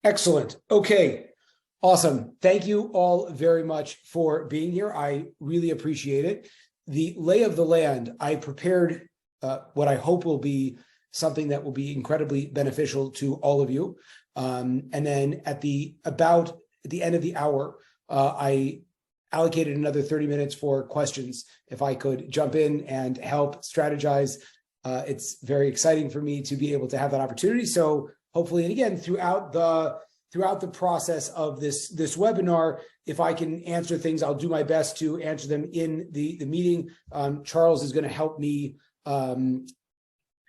Excellent. Okay. Awesome. Thank you all very much for being here. I really appreciate it. The lay of the land, I prepared what I hope will be something that will be incredibly beneficial to all of you. And then at the end of the hour, I allocated another 30 minutes for questions. If I could jump in and help strategize, it's very exciting for me to be able to have that opportunity. So hopefully, and again, throughout the process of this webinar, if I can answer things, I'll do my best to answer them in the meeting. Charles is going to help me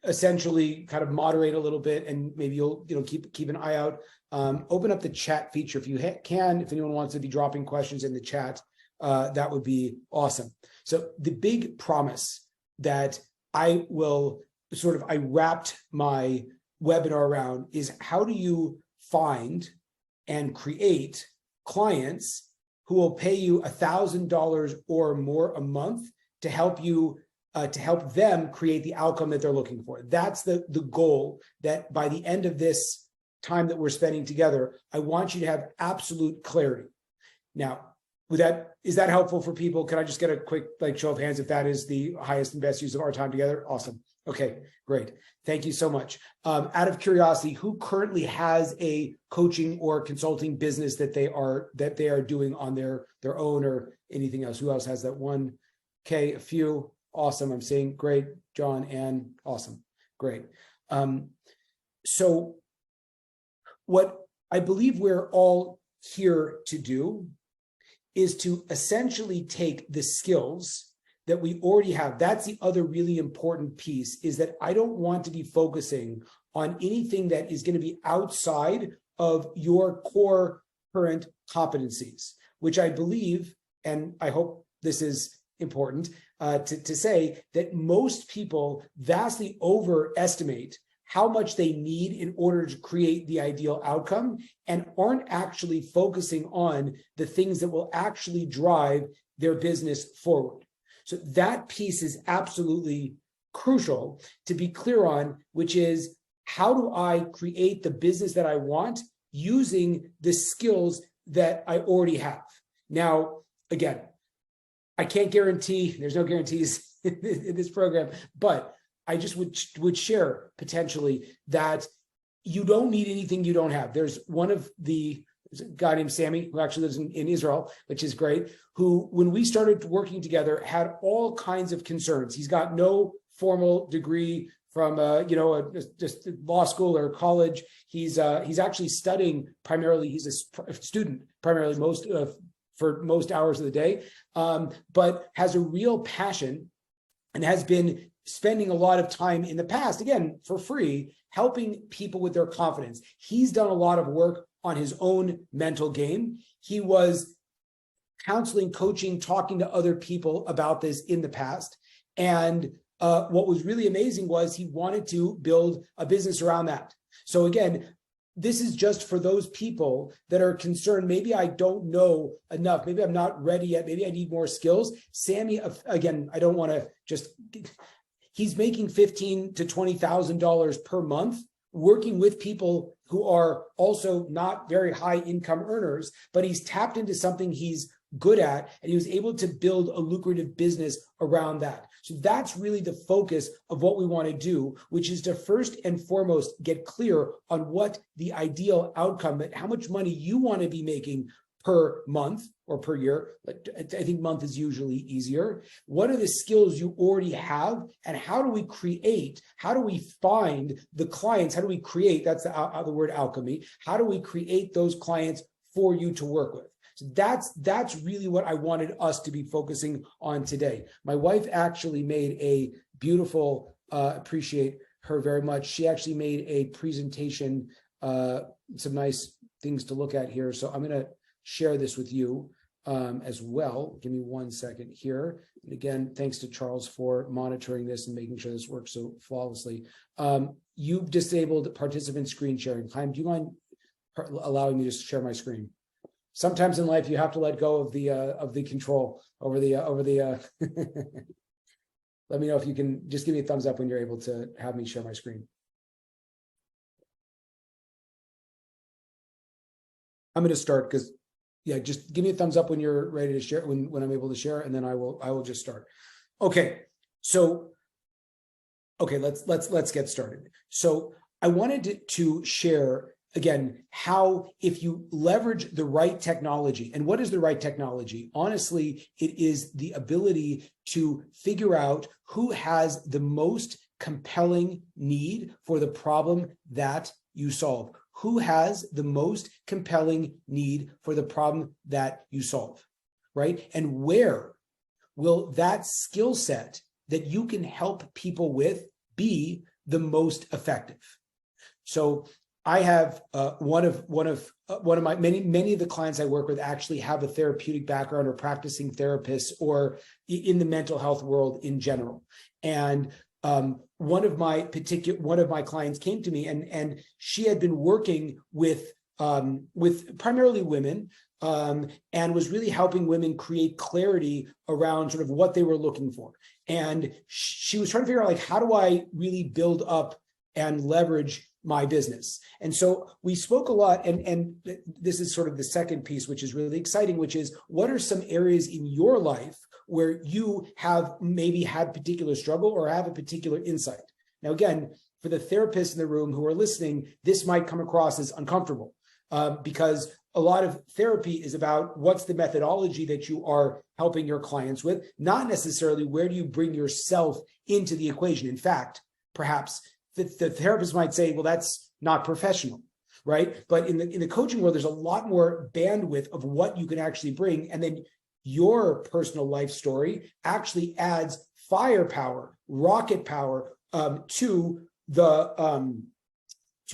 essentially kind of moderate a little bit, and maybe you'll keep an eye out. Open up the chat feature if you can. If anyone wants to be dropping questions in the chat, that would be awesome. So the big promise that I wrapped my webinar around is, how do you find and create clients who will pay you $1,000 or more a month to help you to help them create the outcome that they're looking for. That's the goal, that by the end of this time that we're spending together, I want you to have absolute clarity. Now, is that helpful for people? Can I just get a quick show of hands if that is the highest and best use of our time together? Awesome. Okay, great. Thank you so much. Out of curiosity, who currently has a coaching or consulting business that they are doing on their own, or anything else? Who else has that one? Okay, a few. Awesome. I'm seeing. Great, John, and awesome. Great. So what I believe we're all here to do is to essentially take the skills that we already have. That's the other really important piece, is that I don't want to be focusing on anything that is going to be outside of your core current competencies, which I believe, and I hope this is important to say, that most people vastly overestimate how much they need in order to create the ideal outcome, and aren't actually focusing on the things that will actually drive their business forward. So that piece is absolutely crucial to be clear on, which is, how do I create the business that I want using the skills that I already have? Now, again, I can't guarantee, there's no guarantees in this program, but I just would share potentially that you don't need anything you don't have. There's a guy named Sammy, who actually lives in Israel, which is great, who, when we started working together, had all kinds of concerns. He's got no formal degree from just law school or college. He's actually studying primarily. He's a student primarily for most hours of the day, but has a real passion and has been spending a lot of time in the past, again, for free, helping people with their confidence. He's done a lot of work on his own mental game. He was counseling, coaching, talking to other people about this in the past. And what was really amazing was he wanted to build a business around that. So again, this is just for those people that are concerned, maybe I don't know enough, maybe I'm not ready yet, maybe I need more skills. Sammy, again, I don't want to just... He's making $15,000 to $20,000 per month, working with people who are also not very high income earners, but he's tapped into something he's good at, and he was able to build a lucrative business around that. So that's really the focus of what we want to do, which is to first and foremost get clear on what the ideal outcome, how much money you want to be making per month or per year. I think month is usually easier. What are the skills you already have, and how do we find the clients? How do we create, that's the word alchemy. How do we create those clients for you to work with? So that's really what I wanted us to be focusing on today. My wife actually made a beautiful, appreciate her very much. She actually made a presentation, some nice things to look at here. So I'm going to share this with you as well. Give me 1 second here. And again, thanks to Charles for monitoring this and making sure this works so flawlessly. You've disabled participant screen sharing. Chaim, do you mind allowing me to share my screen? Sometimes in life you have to let go of the control over the Let me know if you can just give me a thumbs up when you're able to have me share my screen. I'm going to start because, yeah, just give me a thumbs up when you're ready to share, when I'm able to share, and then I will just start. Okay, so let's get started. So I wanted to share again how, if you leverage the right technology, and what is the right technology? Honestly, it is the ability to figure out who has the most compelling need for the problem that you solve. Who has the most compelling need for the problem that you solve, right? And where will that skill set that you can help people with be the most effective? So I have one of my many of the clients I work with actually have a therapeutic background or practicing therapists or in the mental health world in general. And one of my clients came to me, and she had been working with primarily women, and was really helping women create clarity around sort of what they were looking for. And she was trying to figure out, like, how do I really build up and leverage my business? And so we spoke a lot, and this is sort of the second piece, which is really exciting, which is, what are some areas in your life where you have maybe had particular struggle or have a particular insight? Now, again, for the therapists in the room who are listening, this might come across as uncomfortable, because a lot of therapy is about what's the methodology that you are helping your clients with, not necessarily where do you bring yourself into the equation. In fact, perhaps the therapist might say, well, that's not professional, right? But in the coaching world, there's a lot more bandwidth of what you can actually bring. And then your personal life story actually adds firepower, rocket power, to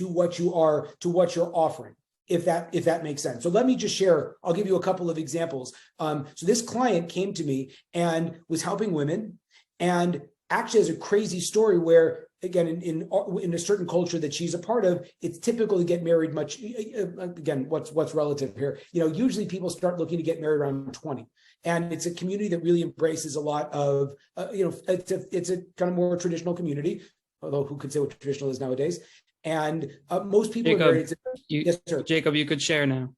what you're offering, if that makes sense. So let me just share, I'll give you a couple of examples. So this client came to me and was helping women, and actually has a crazy story where, again, in a certain culture that she's a part of, it's typical to get married much, again, what's relative here. Usually people start looking to get married around 20. And it's a community that really embraces a lot of, it's a kind of more traditional community, although who could say what traditional is nowadays. And most people Jacob, are married. Yes, sir. Jacob, you could share now.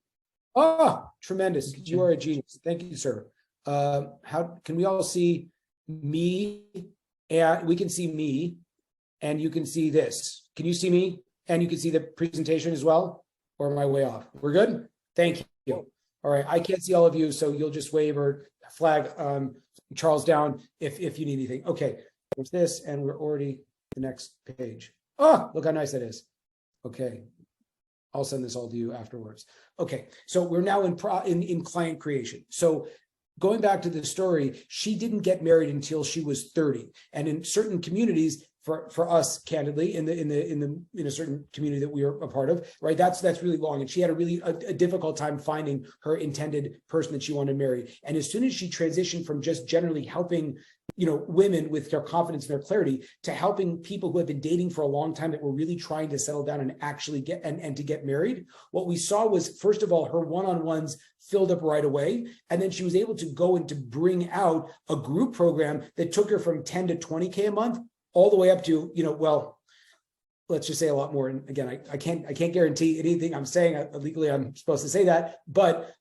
Oh, tremendous. You are a genius. Thank you, sir. How can we all see me? And we can see me, and you can see this. Can you see me? And you can see the presentation as well? Or am I way off? We're good? Thank you. All right, I can't see all of you, so you'll just wave or flag Charles down if you need anything. Okay, there's this, and we're already the next page. Oh, look how nice that is. Okay, I'll send this all to you afterwards. Okay, so we're now in client creation. So going back to the story, she didn't get married until she was 30, and in certain communities, for us, candidly, in a certain community that we are a part of, right? That's really long, and she had a difficult time finding her intended person that she wanted to marry. And as soon as she transitioned from just generally helping, women with their confidence and their clarity, to helping people who have been dating for a long time that were really trying to settle down and actually get and to get married, what we saw was, first of all, her one-on-ones filled up right away, and then she was able to go and to bring out a group program that took her from 10 to 20K a month, all the way up to, well, let's just say a lot more. And again, I can't guarantee anything I'm saying. Legally, I'm supposed to say that, but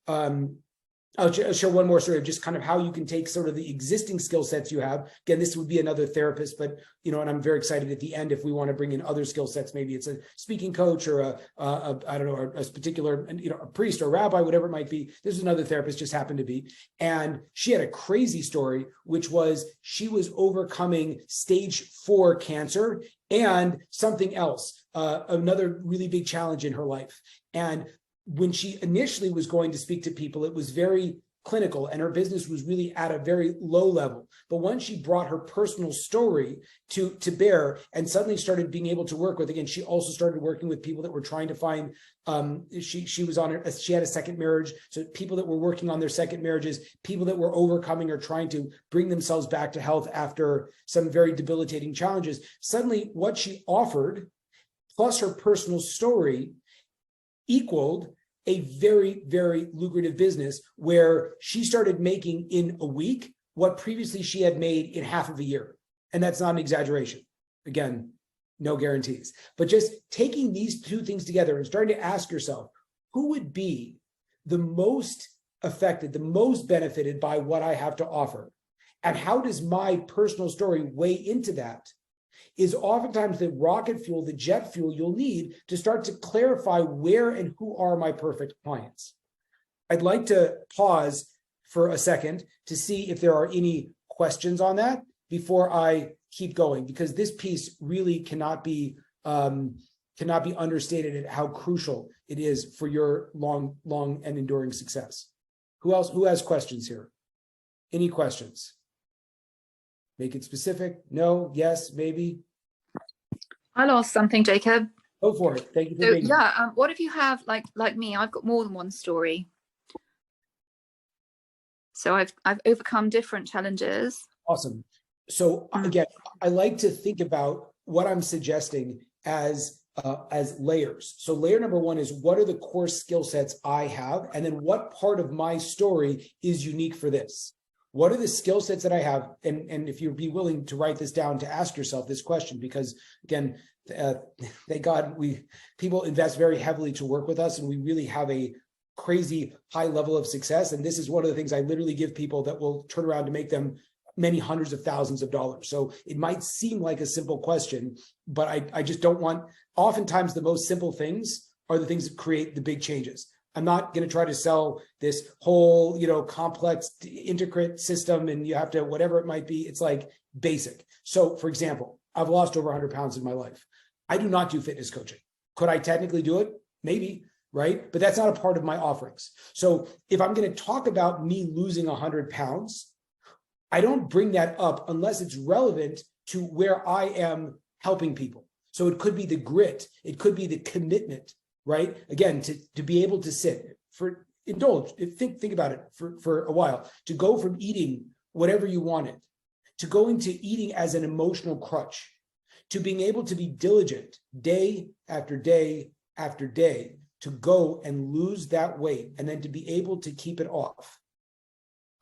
I'll share one more story of just kind of how you can take sort of the existing skill sets you have. Again, this would be another therapist, but, and I'm very excited at the end if we want to bring in other skill sets. Maybe it's a speaking coach or I don't know, a particular, a priest or a rabbi, whatever it might be. This is another therapist, just happened to be. And she had a crazy story, which was she was overcoming stage 4 cancer and something else, another really big challenge in her life. And when she initially was going to speak to people, it was very clinical and her business was really at a very low level. But once she brought her personal story to bear and suddenly started being able to work with, again, she also started working with people that were trying to find, she had a second marriage. So people that were working on their second marriages, people that were overcoming or trying to bring themselves back to health after some very debilitating challenges. Suddenly what she offered, plus her personal story, equaled a very, very lucrative business where she started making in a week what previously she had made in half of a year. And that's not an exaggeration. Again, no guarantees. But just taking these two things together and starting to ask yourself, who would be the most affected, the most benefited by what I have to offer? And how does my personal story weigh into that? Is oftentimes the rocket fuel, the jet fuel you'll need to start to clarify where and who are my perfect clients. I'd like to pause for a second to see if there are any questions on that before I keep going, because this piece really cannot be understated at how crucial it is for your long and enduring success. Who has questions here? Any questions? Make it specific. No, yes, maybe. I'll ask something, Jacob. Go for it. Thank you for being here. What if you have, like me, I've got more than one story. So I've overcome different challenges. Awesome. So again, I like to think about what I'm suggesting as layers. So layer number one is, what are the core skill sets I have? And then what part of my story is unique for this? What are the skill sets that I have? And if you'd be willing to write this down, to ask yourself this question, because again, thank God people invest very heavily to work with us, and we really have a crazy high level of success. And this is one of the things I literally give people that will turn around to make them many hundreds of thousands of dollars. So it might seem like a simple question, but I just don't want, oftentimes the most simple things are the things that create the big changes. I'm not going to try to sell this whole, complex, intricate system and you have to, whatever it might be. It's like basic. So for example, I've lost over 100 pounds in my life. I do not do fitness coaching. Could I technically do it? Maybe, right? But that's not a part of my offerings. So if I'm going to talk about me losing 100 pounds, I don't bring that up unless it's relevant to where I am helping people. So it could be the grit. It could be the commitment, right? Again, to be able to sit for indulge, think about it for a while, to go from eating whatever you wanted, to going to eating as an emotional crutch, to being able to be diligent day after day after day, to go and lose that weight, and then to be able to keep it off,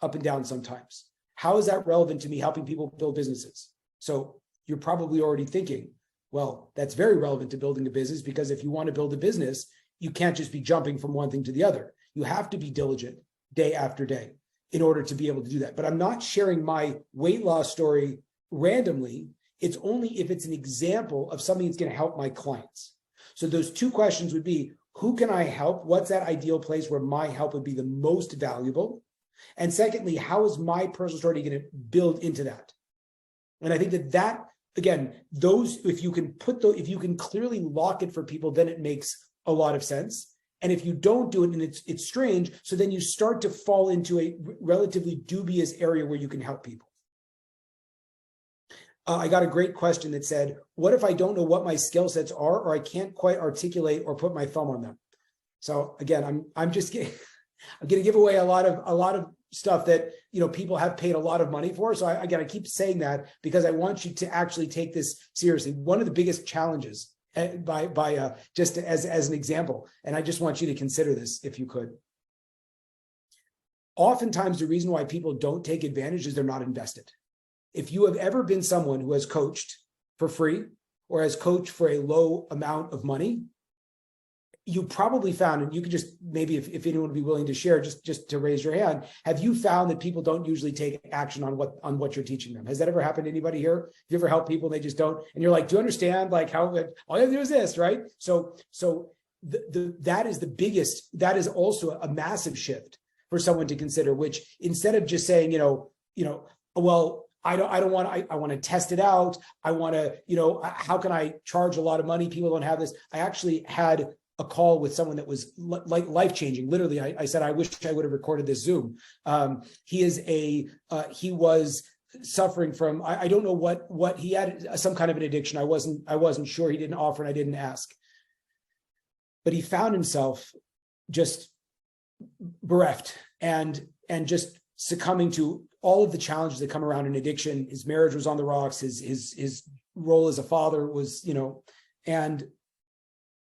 up and down sometimes. How is that relevant to me helping people build businesses? So you're probably already thinking, well, that's very relevant to building a business, because if you want to build a business, you can't just be jumping from one thing to the other. You have to be diligent day after day in order to be able to do that. But I'm not sharing my weight loss story randomly. It's only if it's an example of something that's going to help my clients. So those two questions would be, who can I help? What's that ideal place where my help would be the most valuable? And secondly, how is my personal story going to build into that? And I think that again, those, if you can clearly lock it for people, then it makes a lot of sense. And if you don't do it, and it's strange, so then you start to fall into a relatively dubious area where you can help people. I got a great question that said, what if I don't know what my skill sets are, or I can't quite articulate or put my thumb on them? So again, I'm just kidding. I'm going to give away a lot of stuff that people have paid a lot of money for. So I keep saying that because I want you to actually take this seriously. One of the biggest challenges, just as an example, and I just want you to consider this if you could. Oftentimes, the reason why people don't take advantage is they're not invested. If you have ever been someone who has coached for free or has coached for a low amount of money, you probably found, and you could just maybe if anyone would be willing to share, just to raise your hand, have you found that people don't usually take action on what you're teaching them? Has that ever happened to anybody here? Have you ever helped people and they just don't? And you're like, do you understand how all you have to do is this, right? So that is the biggest, that is also a massive shift for someone to consider, which instead of just saying, well, I want to test it out. I want to, how can I charge a lot of money? People don't have this. I actually had a call with someone that was like life-changing. Literally, I said, I wish I would have recorded this Zoom. He was suffering from, I don't know what he had, some kind of an addiction. I wasn't sure. He didn't offer and I didn't ask. But he found himself just bereft and just succumbing to all of the challenges that come around in addiction. His marriage was on the rocks. His role as a father was, and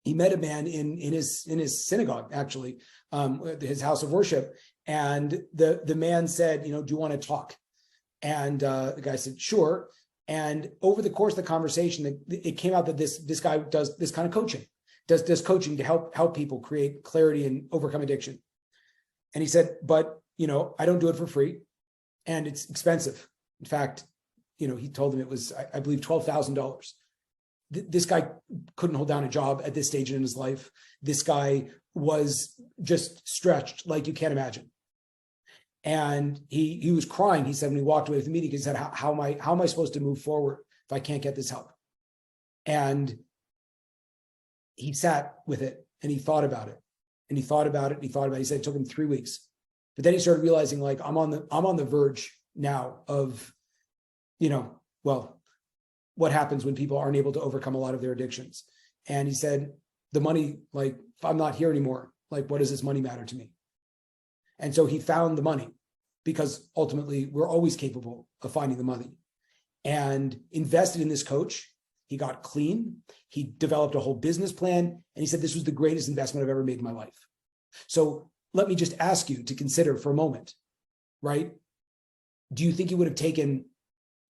he met a man in his synagogue, actually, his house of worship. And the man said, do you want to talk? And the guy said, sure. And over the course of the conversation, it came out that this guy does this kind of coaching, does coaching to help people create clarity and overcome addiction. And he said, but, I don't do it for free and it's expensive. In fact, he told them it was, I believe, $12,000. This guy couldn't hold down a job at this stage in his life. This guy was just stretched like you can't imagine. And he was crying. He said, when he walked away from the meeting, he said, how am I supposed to move forward if I can't get this help? And he sat with it and he thought about it and he thought about it. And he thought about it. He said it took him 3 weeks, but then he started realizing, like, I'm on the verge now of, what happens when people aren't able to overcome a lot of their addictions. And he said, the money, like, if I'm not here anymore, like, what does this money matter to me? And so he found the money, because ultimately we're always capable of finding the money, and invested in this coach. He got clean. He developed a whole business plan. And he said, this was the greatest investment I've ever made in my life. So let me just ask you to consider for a moment, right? Do you think he would have taken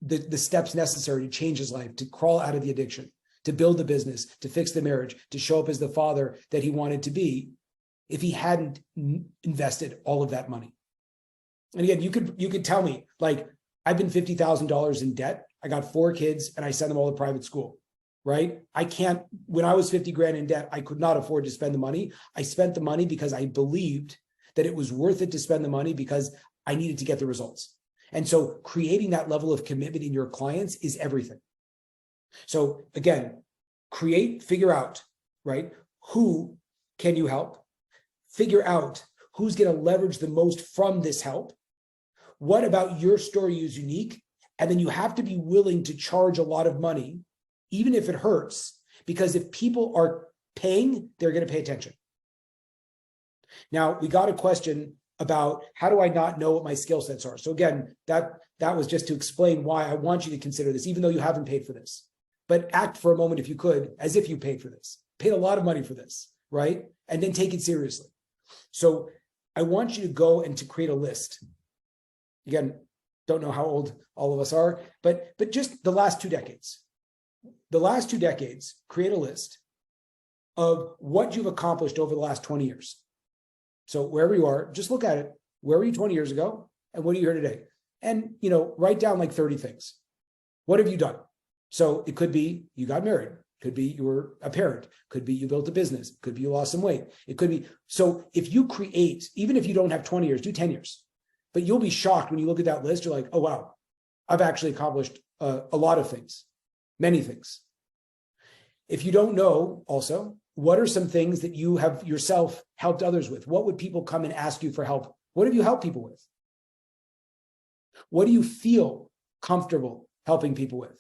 the steps necessary to change his life, to crawl out of the addiction, to build the business, to fix the marriage, to show up as the father that he wanted to be, if he hadn't invested all of that money? And again, you could tell me, like, I've been $50,000 in debt. I got 4 kids and I sent them all to private school, right? When I was 50 grand in debt, I could not afford to spend the money. I spent the money because I believed that it was worth it to spend the money, because I needed to get the results. And so creating that level of commitment in your clients is everything. So again, figure out, right? Who can you help? Figure out who's going to leverage the most from this help. What about your story is unique? And then you have to be willing to charge a lot of money, even if it hurts, because if people are paying, they're going to pay attention. Now, we got a question about, how do I not know what my skill sets are? So again, that was just to explain why I want you to consider this, even though you haven't paid for this. But act for a moment, if you could, as if you paid for this, paid a lot of money for this, right? And then take it seriously. So I want you to go and to create a list. Again, don't know how old all of us are, but just the last 2 decades. The last 2 decades, create a list of what you've accomplished over the last 20 years. So wherever you are, just look at it. Where were you 20 years ago? And what are you here today? And, write down like 30 things. What have you done? So it could be you got married. Could be you were a parent. Could be you built a business. Could be you lost some weight. It could be. So if you create, even if you don't have 20 years, do 10 years. But you'll be shocked when you look at that list. You're like, oh, wow, I've actually accomplished a lot of things, many things. If you don't know also, what are some things that you have yourself helped others with? What would people come and ask you for help? What have you helped people with? What do you feel comfortable helping people with?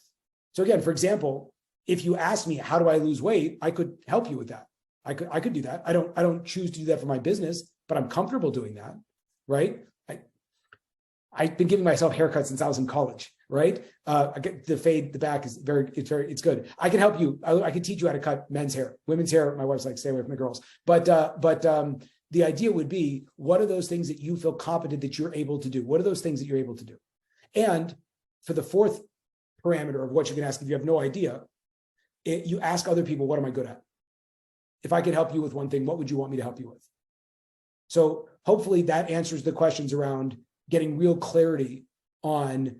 So again, for example, if you ask me, how do I lose weight? I could help you with that. I could do that. I don't choose to do that for my business, but I'm comfortable doing that, right? I've been giving myself haircuts since I was in college, right? I get the fade, the back is it's good. I can help you. I can teach you how to cut men's hair. Women's hair, my wife's like, stay away from the girls. But the idea would be, what are those things that you feel competent that you're able to do? What are those things that you're able to do? And for the 4th parameter of what you can ask, if you have no idea, you ask other people, what am I good at? If I could help you with one thing, what would you want me to help you with? So hopefully that answers the questions around getting real clarity on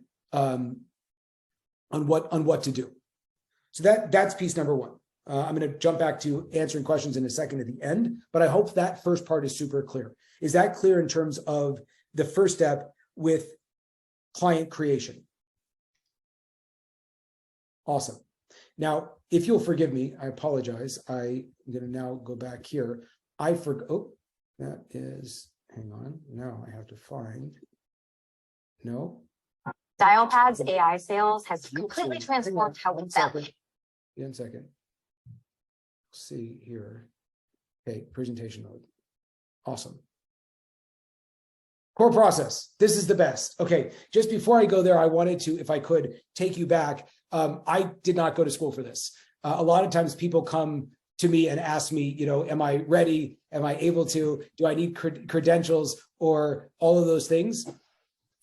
what to do. So that's piece number 1. I'm going to jump back to answering questions in a second at the end, but I hope that first part is super clear. Is that clear in terms of the first step with client creation? Awesome. Now, if you'll forgive me, I apologize. I'm going to now go back here. That is, hang on. Now I have to find. No. Dialpad's AI sales has completely transformed how we sell. One second. See here. Okay, presentation mode. Awesome. Core process. This is the best. Okay, just before I go there, I wanted to, if I could, take you back. I did not go to school for this. A lot of times people come to me and ask me, am I ready? Am I able to? Do I need credentials or all of those things?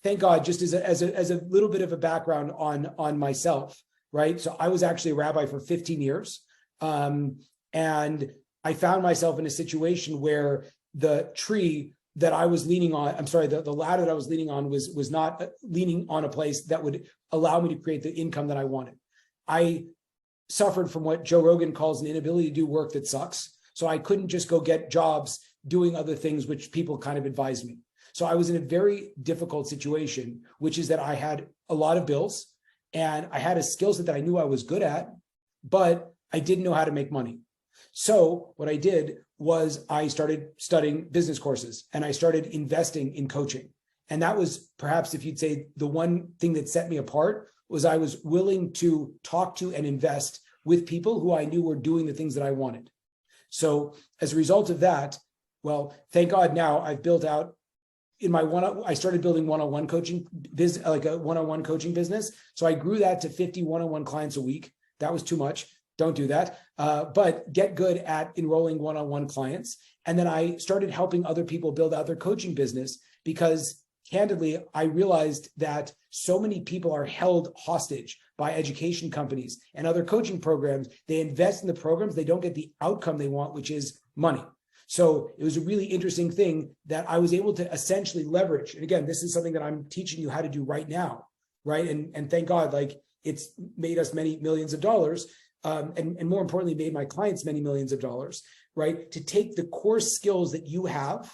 Thank God, just as a little bit of a background on myself, right? So I was actually a rabbi for 15 years. And I found myself in a situation where the tree that I was leaning on, I'm sorry, the ladder that I was leaning on was not leaning on a place that would allow me to create the income that I wanted. I suffered from what Joe Rogan calls an inability to do work that sucks. So I couldn't just go get jobs doing other things, which people kind of advised me. So I was in a very difficult situation, which is that I had a lot of bills and I had a skill set that I knew I was good at, but I didn't know how to make money. So what I did was I started studying business courses and I started investing in coaching. And that was perhaps, if you'd say, the one thing that set me apart was I was willing to talk to and invest with people who I knew were doing the things that I wanted. So as a result of that, well, thank God now I've built out I started building one-on-one coaching business, like a one-on-one coaching business. So I grew that to 50 one-on-one clients a week. That was too much. Don't do that. But get good at enrolling one-on-one clients. And then I started helping other people build out their coaching business because candidly, I realized that so many people are held hostage by education companies and other coaching programs. They invest in the programs, they don't get the outcome they want, which is money. So it was a really interesting thing that I was able to essentially leverage. And again, this is something that I'm teaching you how to do right now, right? And thank God, like it's made us many millions of dollars. And more importantly, made my clients many millions of dollars, right? To take the core skills that you have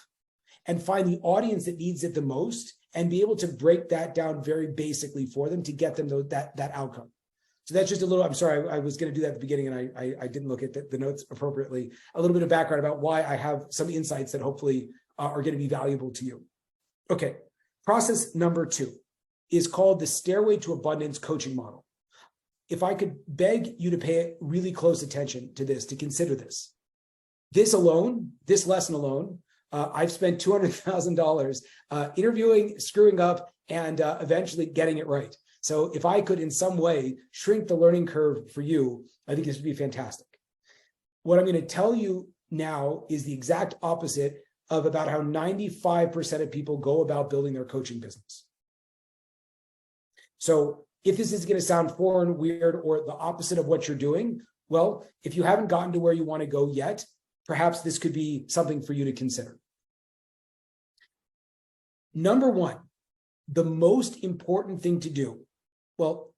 and find the audience that needs it the most and be able to break that down very basically for them to get them that outcome. So that's just a little, I'm sorry, I was going to do that at the beginning and I didn't look at the notes appropriately. A little bit of background about why I have some insights that hopefully are going to be valuable to you. Okay, process number 2 is called the Stairway to Abundance coaching model. If I could beg you to pay really close attention to this, to consider this. This lesson alone, I've spent $200,000 interviewing, screwing up, and eventually getting it right. So if I could in some way shrink the learning curve for you, I think this would be fantastic. What I'm going to tell you now is the exact opposite of about how 95% of people go about building their coaching business. So if this is going to sound foreign, weird, or the opposite of what you're doing, well, if you haven't gotten to where you want to go yet, perhaps this could be something for you to consider. Number 1, the most important thing to do, well,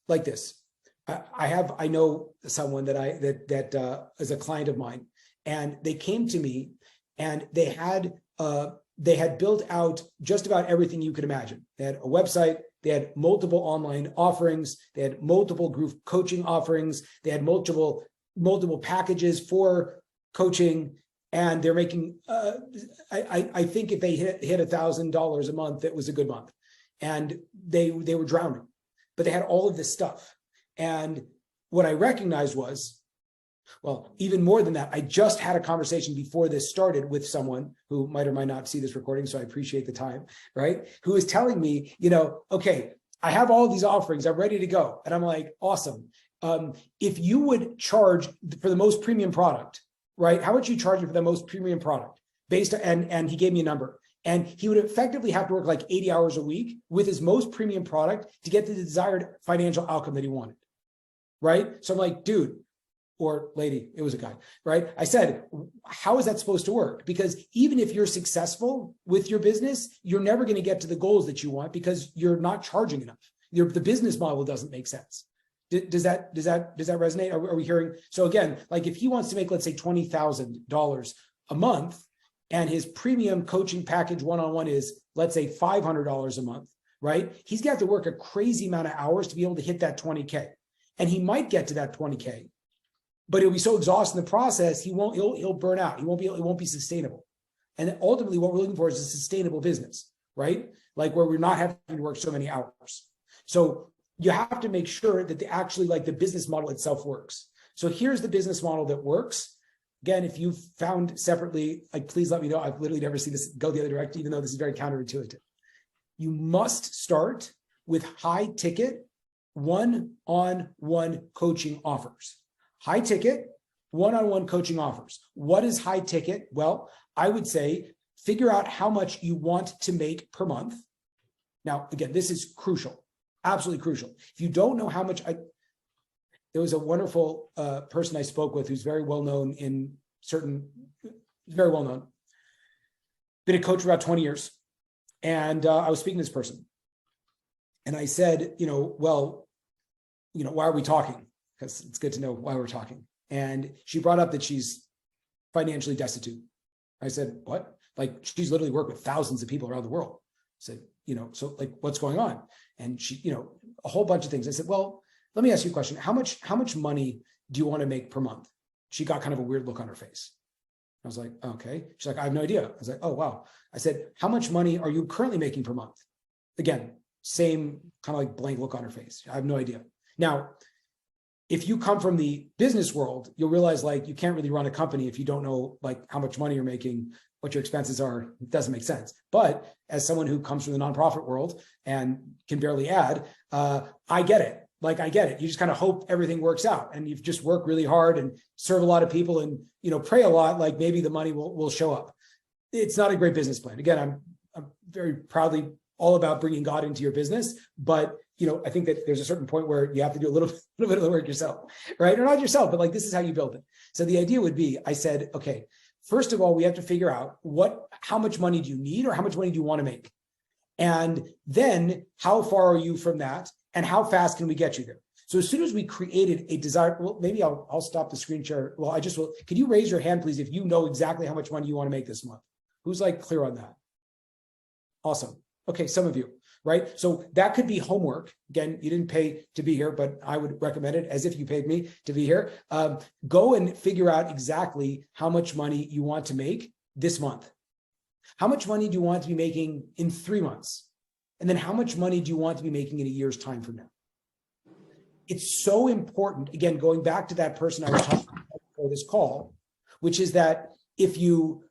like this. I know someone that is a client of mine, and they came to me, and they had built out just about everything you could imagine. They had a website, they had multiple online offerings, they had multiple group coaching offerings, they had multiple packages for coaching, and they're making. I think if they hit $1,000 a month, it was a good month, and they were drowning. But they had all of this stuff. And what I recognized was, well, even more than that, I just had a conversation before this started with someone who might or might not see this recording, so I appreciate the time, right? Who is telling me, okay, I have all these offerings, I'm ready to go. And I'm like, awesome. If you would charge for the most premium product, right? How much you charge for the most premium product? And he gave me a number. And he would effectively have to work like 80 hours a week with his most premium product to get the desired financial outcome that he wanted, right? So I'm like, dude, or lady, it was a guy, right? I said, how is that supposed to work? Because even if you're successful with your business, you're never going to get to the goals that you want because you're not charging enough. The business model doesn't make sense. Does that resonate? Are we hearing? So again, like if he wants to make, let's say $20,000 a month, and his premium coaching package one-on-one is, let's say $500 a month, right? He's got to work a crazy amount of hours to be able to hit that 20K. And he might get to that 20K, but he'll be so exhausted in the process, he'll burn out. It won't be sustainable. And ultimately what we're looking for is a sustainable business, right? Like where we're not having to work so many hours. So you have to make sure that the business model itself works. So here's the business model that works. Again, if you found separately, please let me know. I've literally never seen this go the other direction, even though this is very counterintuitive. You must start with high ticket one-on-one coaching offers. High ticket one-on-one coaching offers. What is high ticket? Well, I would say figure out how much you want to make per month. Now, again, this is crucial, absolutely crucial. If you don't know how much, there was a wonderful person I spoke with who's very well known very well known. been a coach for about 20 years. And I was speaking to this person. And I said, well, why are we talking? Because it's good to know why we're talking. And she brought up that she's financially destitute. I said, what? Like, she's literally worked with thousands of people around the world. I said, so like, what's going on? And she, a whole bunch of things. I said, well, let me ask you a question. How much money do you want to make per month? She got kind of a weird look on her face. I was like, okay. She's like, I have no idea. I was like, oh, wow. I said, how much money are you currently making per month? Again, same kind of like blank look on her face. I have no idea. Now, if you come from the business world, you'll realize like you can't really run a company if you don't know like how much money you're making, what your expenses are. It doesn't make sense. But as someone who comes from the nonprofit world and can barely add, I get it. Like, I get it. You just kind of hope everything works out, and you've just worked really hard and serve a lot of people and, pray a lot, like maybe the money will show up. It's not a great business plan. Again, I'm very proudly all about bringing God into your business, but I think that there's a certain point where you have to do a little bit of the work yourself, right? Or not yourself, but like, this is how you build it. So the idea would be, I said, okay, first of all, we have to figure out how much money do you need, or how much money do you want to make? And then how far are you from that? And how fast can we get you there? So as soon as we created a desired, well, maybe I'll stop the screen share. Well, I just will. Could you raise your hand, please, if you know exactly how much money you want to make this month? Who's like clear on that? Awesome. Okay, some of you, right? So that could be homework. Again, you didn't pay to be here, but I would recommend it as if you paid me to be here. Go and figure out exactly how much money you want to make this month. How much money do you want to be making in 3 months? And then how much money do you want to be making in a year's time from now? It's so important, again, going back to that person I was talking about before this call, which is that if you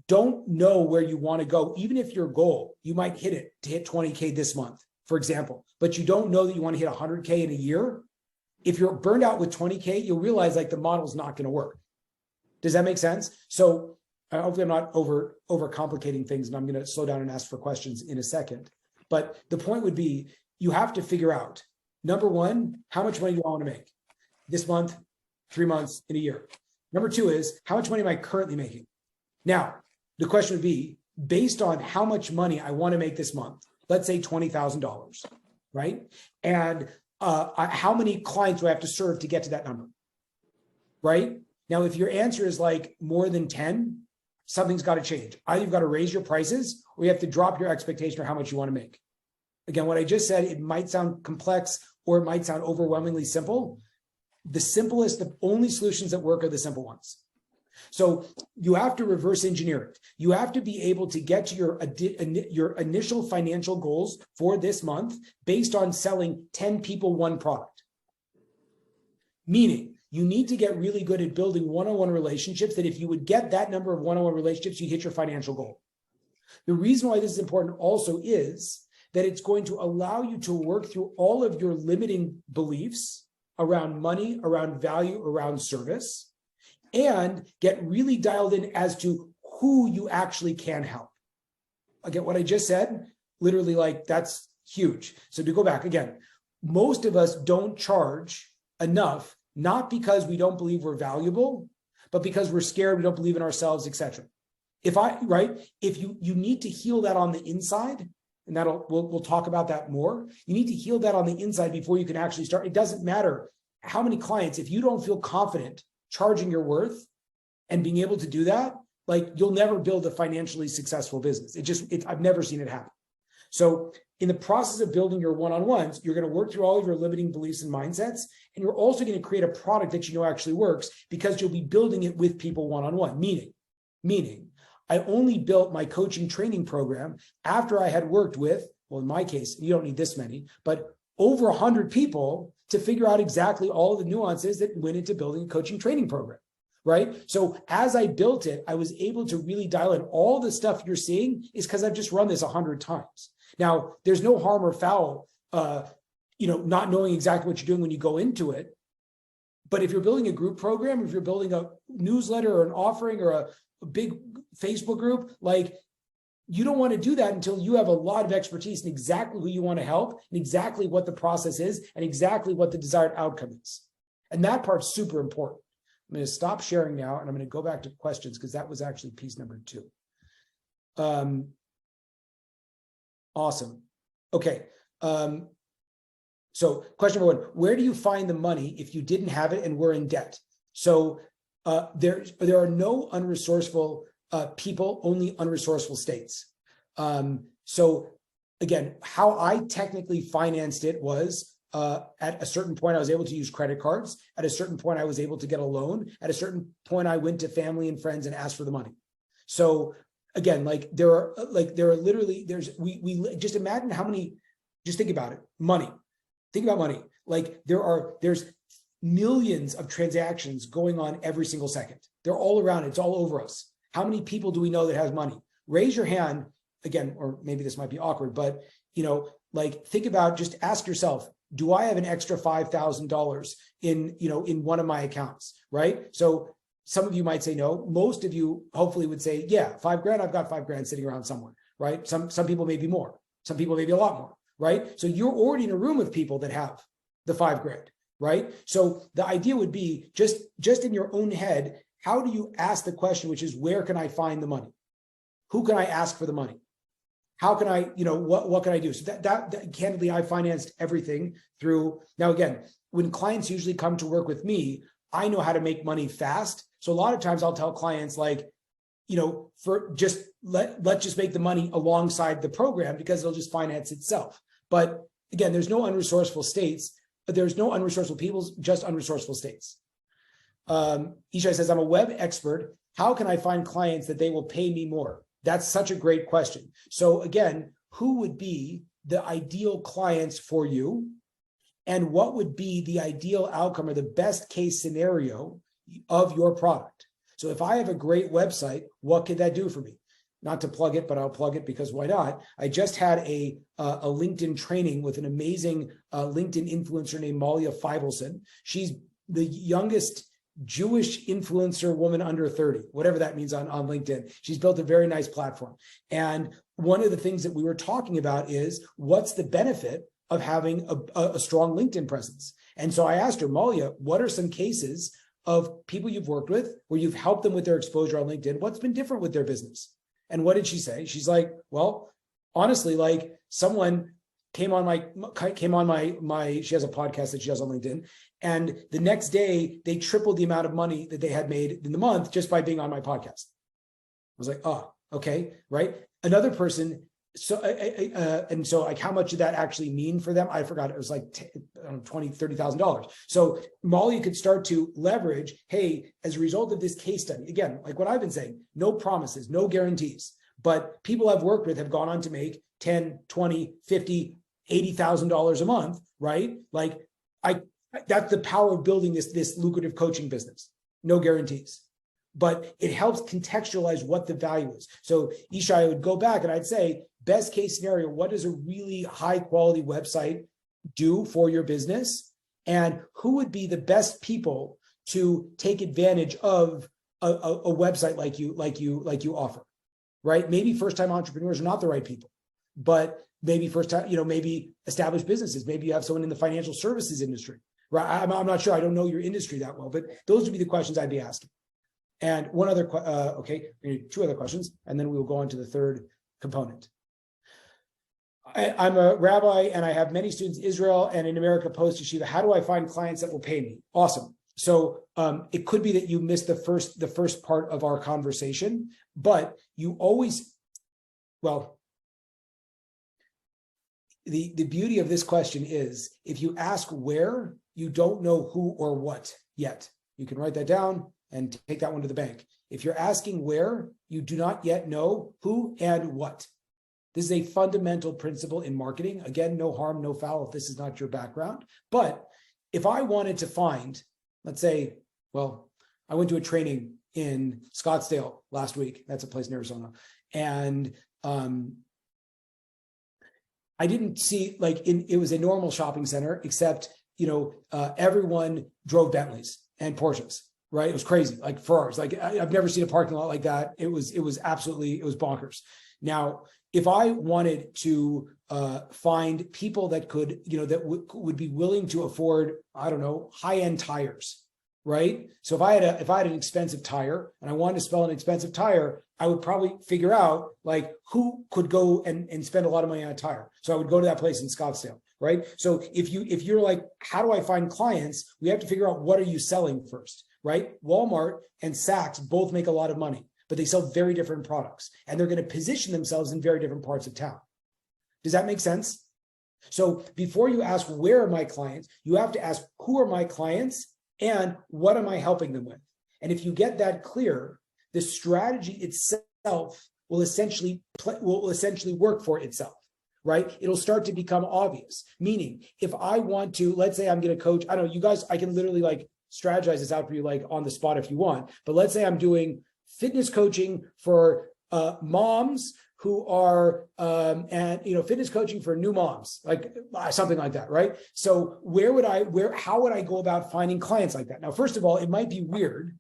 don't know where you want to go, even if your goal, you might hit it to hit 20K this month, for example, but you don't know that you want to hit 100K in a year. If you're burned out with 20K, you'll realize like the model's not going to work. Does that make sense? So hopefully I'm not overcomplicating things, and I'm going to slow down and ask for questions in a second. But the point would be, you have to figure out, number one, how much money do I want to make this month, 3 months, in a year? Number two is, how much money am I currently making? Now, the question would be, based on how much money I want to make this month, let's say $20,000, right? And how many clients do I have to serve to get to that number, right? Now, if your answer is like more than 10, something's got to change. Either you've got to raise your prices, or you have to drop your expectation of how much you want to make. Again, what I just said, it might sound complex or it might sound overwhelmingly simple. The simplest, the only solutions that work are the simple ones. So you have to reverse engineer it. You have to be able to get to your initial financial goals for this month based on selling 10 people one product. Meaning, you need to get really good at building one-on-one relationships that if you would get that number of one-on-one relationships, you hit your financial goal. The reason why this is important also is that it's going to allow you to work through all of your limiting beliefs around money, around value, around service, and get really dialed in as to who you actually can help. Again, what I just said, literally like that's huge. So to go back again, most of us don't charge enough, not because we don't believe we're valuable, but because we're scared, we don't believe in ourselves, etc. If you need to heal that on the inside, and we'll talk about that more. You need to heal that on the inside before you can actually start. It doesn't matter how many clients, if you don't feel confident charging your worth and being able to do that, like you'll never build a financially successful business. I've never seen it happen. So in the process of building your one-on-ones, you're going to work through all of your limiting beliefs and mindsets, and you're also going to create a product that you know actually works because you'll be building it with people one-on-one. Meaning, I only built my coaching training program after I had worked with, well, in my case, you don't need this many, but over 100 people to figure out exactly all of the nuances that went into building a coaching training program, right? So as I built it, I was able to really dial in all the stuff you're seeing is because I've just run this 100 times. Now, there's no harm or foul, not knowing exactly what you're doing when you go into it. But if you're building a group program, if you're building a newsletter or an offering or a big Facebook group, like you don't want to do that until you have a lot of expertise in exactly who you want to help and exactly what the process is and exactly what the desired outcome is. And that part's super important. I'm going to stop sharing now, and I'm going to go back to questions because that was actually piece number 2. Awesome. Okay. So question number 1, where do you find the money if you didn't have it and were in debt? So there are no unresourceful people, only unresourceful states. So again, how I technically financed it was at a certain point, I was able to use credit cards. At a certain point, I was able to get a loan. At a certain point, I went to family and friends and asked for the money. So again, we just imagine how many, just think about it, money. Think about money. Like there's millions of transactions going on every single second. They're all around. It's all over us. How many people do we know that has money? Raise your hand again, or maybe this might be awkward, but think about, just ask yourself, do I have an extra $5,000 in one of my accounts, right? So some of you might say no. Most of you hopefully would say, yeah, $5,000, I've got $5,000 sitting around somewhere, right? Some people may be more, some people maybe a lot more, right? So you're already in a room of people that have the $5,000, right? So the idea would be just in your own head, how do you ask the question, which is, where can I find the money? Who can I ask for the money? How can I, what can I do? So that candidly, I financed everything through. Now, again, when clients usually come to work with me, I know how to make money fast. So a lot of times I'll tell clients let's just make the money alongside the program because it'll just finance itself. But again, there's no unresourceful states, but there's no unresourceful people, just unresourceful states. Ishai says, I'm a web expert. How can I find clients that they will pay me more? That's such a great question. So again, who would be the ideal clients for you? And what would be the ideal outcome or the best case scenario of your product? So if I have a great website, what could that do for me? Not to plug it, but I'll plug it because why not? I just had a LinkedIn training with an amazing LinkedIn influencer named Malia Feivelson. She's the youngest Jewish influencer woman under 30, whatever that means on LinkedIn. She's built a very nice platform. And one of the things that we were talking about is, what's the benefit of having a strong LinkedIn presence? And so I asked her, Malia, what are some cases of people you've worked with where you've helped them with their exposure on LinkedIn? What's been different with their business? And what did she say? She's like, well, honestly, like someone came on my, she has a podcast that she does on LinkedIn. And the next day they tripled the amount of money that they had made in the month just by being on my podcast. I was like, oh, okay. Right. Another person. So, and so like, how much did that actually mean for them? I forgot. It was like $20,000, $30,000. So Molly could start to leverage, hey, as a result of this case study, again, like what I've been saying, no promises, no guarantees, but people I've worked with have gone on to make 10, 20, 50, $80,000 a month, right? Like that's the power of building this lucrative coaching business. No guarantees, but it helps contextualize what the value is. So Ishai, would go back and I'd say, best case scenario, what does a really high quality website do for your business? And who would be the best people to take advantage of a website like you offer, right? Maybe first-time entrepreneurs are not the right people, but maybe first-time, maybe established businesses. Maybe you have someone in the financial services industry, right? I'm not sure. I don't know your industry that well, but those would be the questions I'd be asking. And one other, two other questions, and then we will go on to the third component. I'm a rabbi and I have many students in Israel and in America post yeshiva. How do I find clients that will pay me? Awesome. So it could be that you missed the first part of our conversation, but you always, well, the beauty of this question is if you ask where, you don't know who or what yet. You can write that down and take that one to the bank. If you're asking where, you do not yet know who and what. This is a fundamental principle in marketing. Again, no harm, no foul if this is not your background. But if I wanted to find, let's say, well, I went to a training in Scottsdale last week. That's a place in Arizona. And I didn't see, it was a normal shopping center, except, everyone drove Bentleys and Porsches. Right. It was crazy, like Ferraris. Like I've never seen a parking lot like that. It was bonkers. Now, if I wanted to find people that could, that would be willing to afford, I don't know, high-end tires, right? So if I had an expensive tire and I wanted to sell an expensive tire, I would probably figure out like who could go and spend a lot of money on a tire. So I would go to that place in Scottsdale, right? So if you're like, how do I find clients? We have to figure out what are you selling first, right? Walmart and Saks both make a lot of money, but they sell very different products, and they're going to position themselves in very different parts of town. Does that make sense? So before you ask, where are my clients, you have to ask, who are my clients and what am I helping them with? And if you get that clear, the strategy itself will essentially work for itself, right? It'll start to become obvious. Meaning, if I want to, let's say I'm going to coach, I don't know, you guys, I can literally like strategize this out for you like on the spot if you want, but let's say I'm doing fitness coaching for moms who are fitness coaching for new moms, like something like that, right? So how would I go about finding clients like that? Now, first of all, it might be weird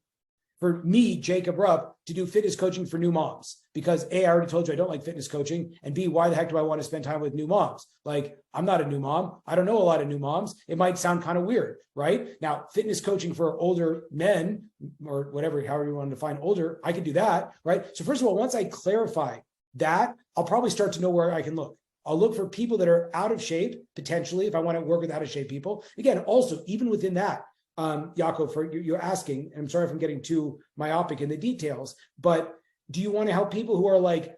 for me, Jacob Rupp, to do fitness coaching for new moms, because A, I already told you I don't like fitness coaching, and B, why the heck do I want to spend time with new moms? Like, I'm not a new mom. I don't know a lot of new moms. It might sound kind of weird, right? Now, fitness coaching for older men, or whatever, however you want to define older, I could do that, right? So first of all, once I clarify that, I'll probably start to know where I can look. I'll look for people that are out of shape, potentially, if I want to work with out of shape people. Again, also, even within that, Jaco, for you're asking, and I'm sorry if I'm getting too myopic in the details, but do you want to help people who are like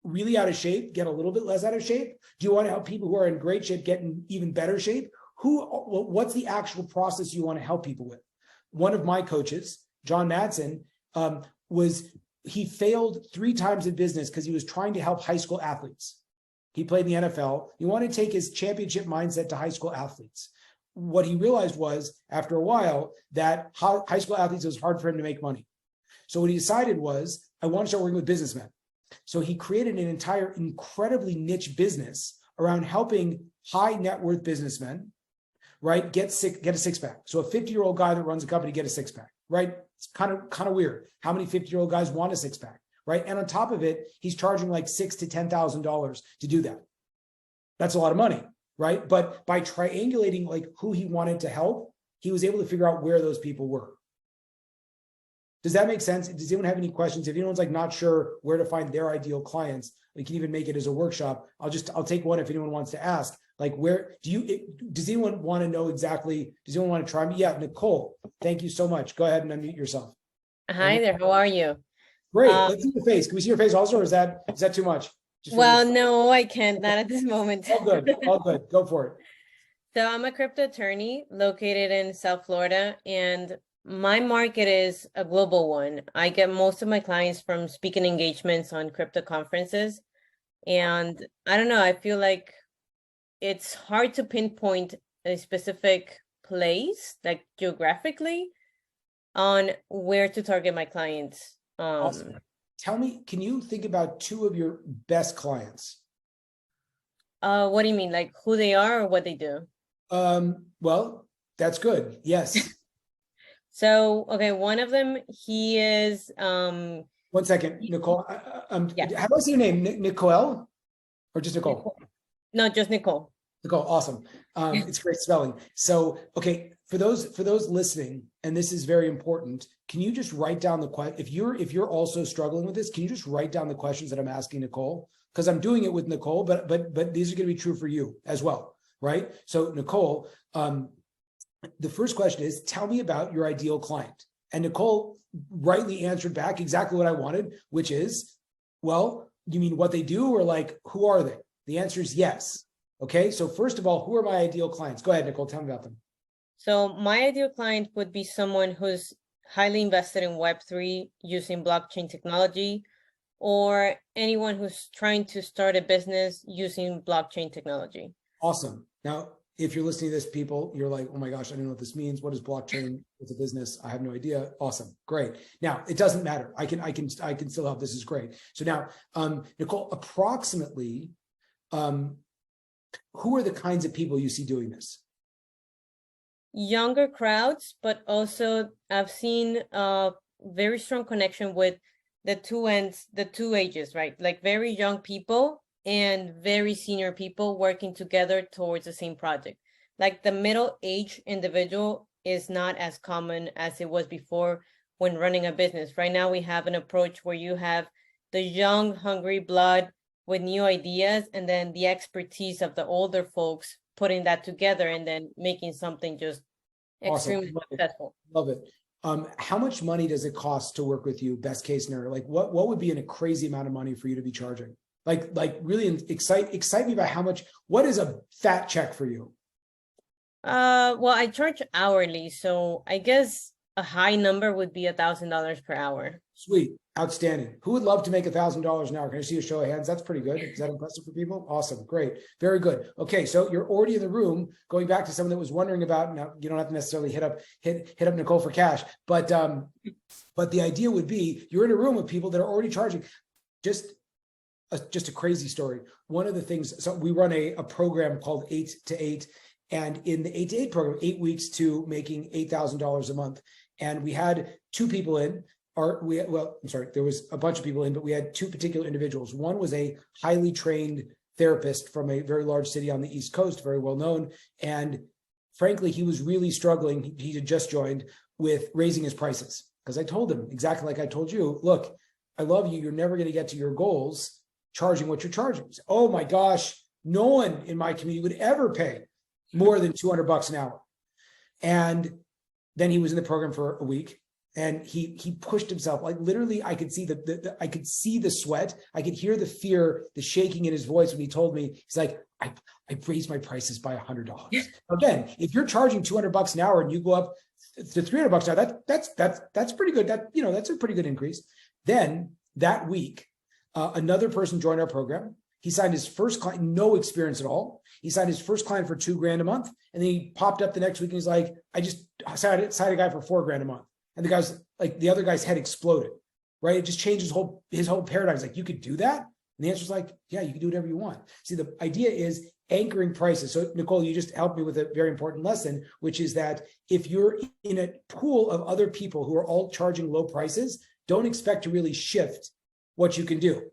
really out of shape get a little bit less out of shape? Do you want to help people who are in great shape get in even better shape? What's the actual process you want to help people with? One of my coaches, John Madsen, he failed 3 times in business because he was trying to help high school athletes. He played in the NFL. He wanted to take his championship mindset to high school athletes. What he realized was, after a while, that high school athletes, it was hard for him to make money. So what he decided was, I want to start working with businessmen. So he created an entire incredibly niche business around helping high net worth businessmen, right, get a six-pack. So a 50-year-old guy that runs a company get a six-pack, right? It's kind of weird. How many 50-year-old guys want a six-pack, right? And on top of it, he's charging like $6,000 to $10,000 to do that. That's a lot of money, right? But by triangulating like who he wanted to help, he was able to figure out where those people were. Does that make sense? Does anyone have any questions? If anyone's like not sure where to find their ideal clients, we can even make it as a workshop. I'll take one if anyone wants to ask. Like, does anyone want to know exactly? Does anyone want to try me? Yeah, Nicole, thank you so much. Go ahead and unmute yourself. Hi there, how are you? Great. Let's see your face. Can we see your face also, or is that too much? Well, no, I can't, not at this moment. All good, all good. Go for it. So I'm a crypto attorney located in South Florida, and my market is a global one. I get most of my clients from speaking engagements on crypto conferences. And I don't know, I feel like it's hard to pinpoint a specific place, like geographically, on where to target my clients. Awesome. Tell me, can you think about 2 of your best clients? What do you mean? Like who they are or what they do? Well, that's good. Yes. So, okay, one of them, he is, 1 second, Nicole. Yeah. How do I say your name? Nicole or just Nicole? No, just Nicole. Nicole, awesome. It's great spelling. So, okay, for those listening, and this is very important, can you just write down the question? If you're also struggling with this, can you just write down the questions that I'm asking Nicole? Because I'm doing it with Nicole, but these are going to be true for you as well, right? So, Nicole, the first question is, tell me about your ideal client. And Nicole rightly answered back exactly what I wanted, which is, well, you mean what they do, or like, who are they? The answer is yes. Okay, so first of all, who are my ideal clients? Go ahead, Nicole, tell me about them. So my ideal client would be someone who's highly invested in Web3 using blockchain technology, or anyone who's trying to start a business using blockchain technology. Awesome. Now, if you're listening to this, people, you're like, oh my gosh, I don't know what this means. What is blockchain? It's a business. I have no idea. Awesome. Great. Now, it doesn't matter. I can still help. This is great. So now, Nicole, approximately, who are the kinds of people you see doing this? Younger crowds, but also I've seen a very strong connection with the two ages, right? Like very young people and very senior people working together towards the same project. Like the middle-aged individual is not as common as it was before when running a business. Right now, we have an approach where you have the young, hungry blood with new ideas, and then the expertise of the older folks putting that together and then making something just extremely successful. Love it. How much money does it cost to work with you? Best case scenario, like what would be in a crazy amount of money for you to be charging? Like really excite me about how much. What is a fat check for you? Well, I charge hourly, so I guess a high number would be $1,000 per hour. Sweet, outstanding. Who would love to make $1,000 an hour? Can I see a show of hands? That's pretty good. Is that impressive for people? Awesome, great, very good. Okay, so you're already in the room. Going back to someone that was wondering about. Now you don't have to necessarily hit up Nicole for cash, but the idea would be you're in a room with people that are already charging. Just a crazy story. One of the things. So we run a program called 8 to 8. And in the 8 to 8 program, 8 weeks to making $8,000 a month. And we had two people in, there was a bunch of people in, but we had two particular individuals. One was a highly trained therapist from a very large city on the East Coast, very well known. And frankly, he was really struggling. He had just joined with raising his prices. Because I told him exactly like I told you, look, I love you. You're never going to get to your goals charging what you're charging. Oh my gosh, no one in my community would ever pay more than $200 an hour. And then he was in the program for a week, and he pushed himself. Like literally, I could see I could see the sweat. I could hear the fear, the shaking in his voice when he told me. He's like, I raised my prices by $100. Again, if you're charging $200 an hour and you go up to $300 an hour, that's pretty good. That's a pretty good increase. Then that week, another person joined our program. He signed his first client, no experience at all. He signed his first client for $2,000 a month. And then he popped up the next week and he's like, I just signed a guy for $4,000 a month. And the other guy's head exploded, right? It just changed his whole paradigm. He's like, you could do that? And the answer is like, yeah, you can do whatever you want. See, the idea is anchoring prices. So Nicole, you just helped me with a very important lesson, which is that if you're in a pool of other people who are all charging low prices, don't expect to really shift what you can do.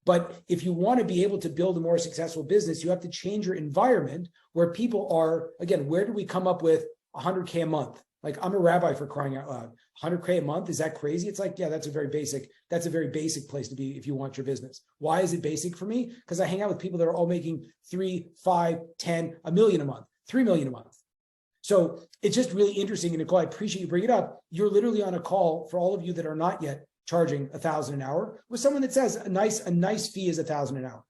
But if you want to be able to build a more successful business, you have to change your environment where people are, again, where do we come up with $100K a month? Like, I'm a rabbi, for crying out loud. $100K a month, is that crazy? It's like, yeah, that's a very basic place to be if you want your business. Why is it basic for me? Because I hang out with people that are all making 3, 5, 10, $1 million a month, 3 million a month. So it's just really interesting. And Nicole, I appreciate you bringing it up. You're literally on a call for all of you that are not yet charging $1,000 an hour with someone that says a nice fee is $1,000 an hour.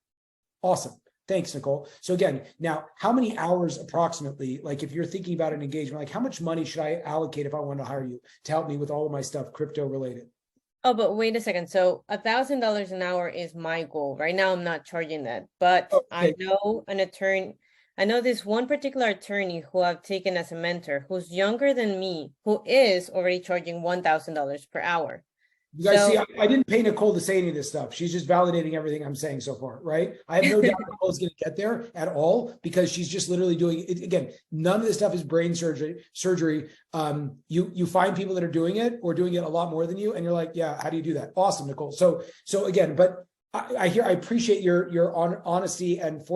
Awesome. Thanks, Nicole. So again, now how many hours approximately, like if you're thinking about an engagement, like how much money should I allocate if I want to hire you to help me with all of my stuff crypto related? Oh, but wait a second. So $1,000 an hour is my goal. Right now, I'm not charging that, but okay. I know this one particular attorney who I've taken as a mentor, who's younger than me, who is already charging $1,000 per hour. You guys see, I didn't pay Nicole to say any of this stuff. She's just validating everything I'm saying so far, right? I have no doubt Nicole's going to get there at all because she's just literally doing it. Again, none of this stuff is brain surgery. You find people that are doing it or doing it a lot more than you, and you're like, yeah, how do you do that? Awesome, Nicole. So again, but I appreciate your honesty and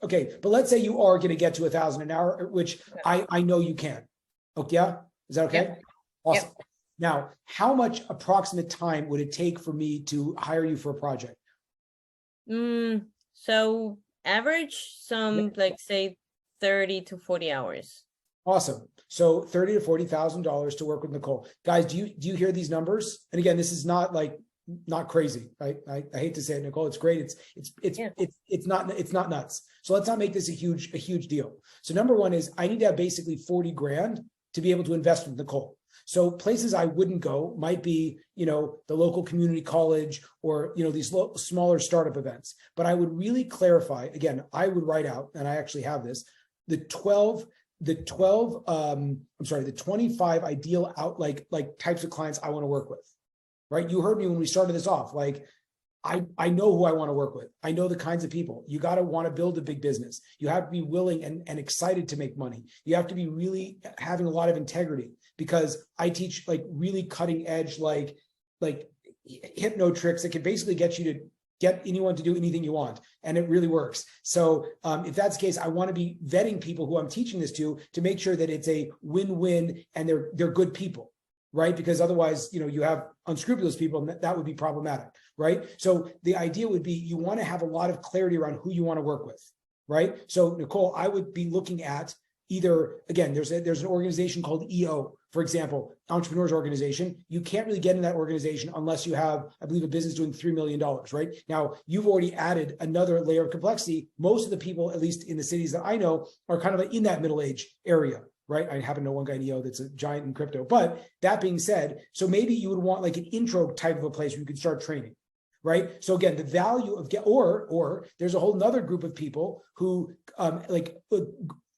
okay, but let's say you are going to get to $1,000 an hour, which I know you can. Okay, yeah, is that okay? Yep. Awesome. Yep. Now, how much approximate time would it take for me to hire you for a project? So average like say 30 to 40 hours. Awesome. So $30,000 to $40,000 to work with Nicole. Guys, do you hear these numbers? And again, this is not crazy. I hate to say it, Nicole. It's great. It's not nuts. So let's not make this a huge deal. So number one is I need to have basically $40,000 to be able to invest with Nicole. So places I wouldn't go might be, the local community college or, these smaller startup events. But I would really clarify, again, I would write out, and I actually have this, the 25 ideal like types of clients I want to work with, right? You heard me when we started this off, like, I know who I want to work with. I know the kinds of people. You got to want to build a big business. You have to be willing and excited to make money. You have to be really having a lot of integrity because I teach like really cutting edge, like hypno tricks that can basically get you to get anyone to do anything you want, and it really works. So if that's the case, I want to be vetting people who I'm teaching this to make sure that it's a win-win and they're good people, right? Because otherwise, you have unscrupulous people, and that would be problematic, right? So the idea would be you want to have a lot of clarity around who you want to work with, right? So Nicole, I would be looking at either, again, there's an organization called EO, for example, Entrepreneurs Organization. You can't really get in that organization unless you have, I believe, a business doing $3 million, right? Now, you've already added another layer of complexity. Most of the people, at least in the cities that I know, are kind of in that middle age area, right? I happen to know one guy in EO that's a giant in crypto. But that being said, so maybe you would want like an intro type of a place where you could start training, right? So again, the value of or there's a whole nother group of people who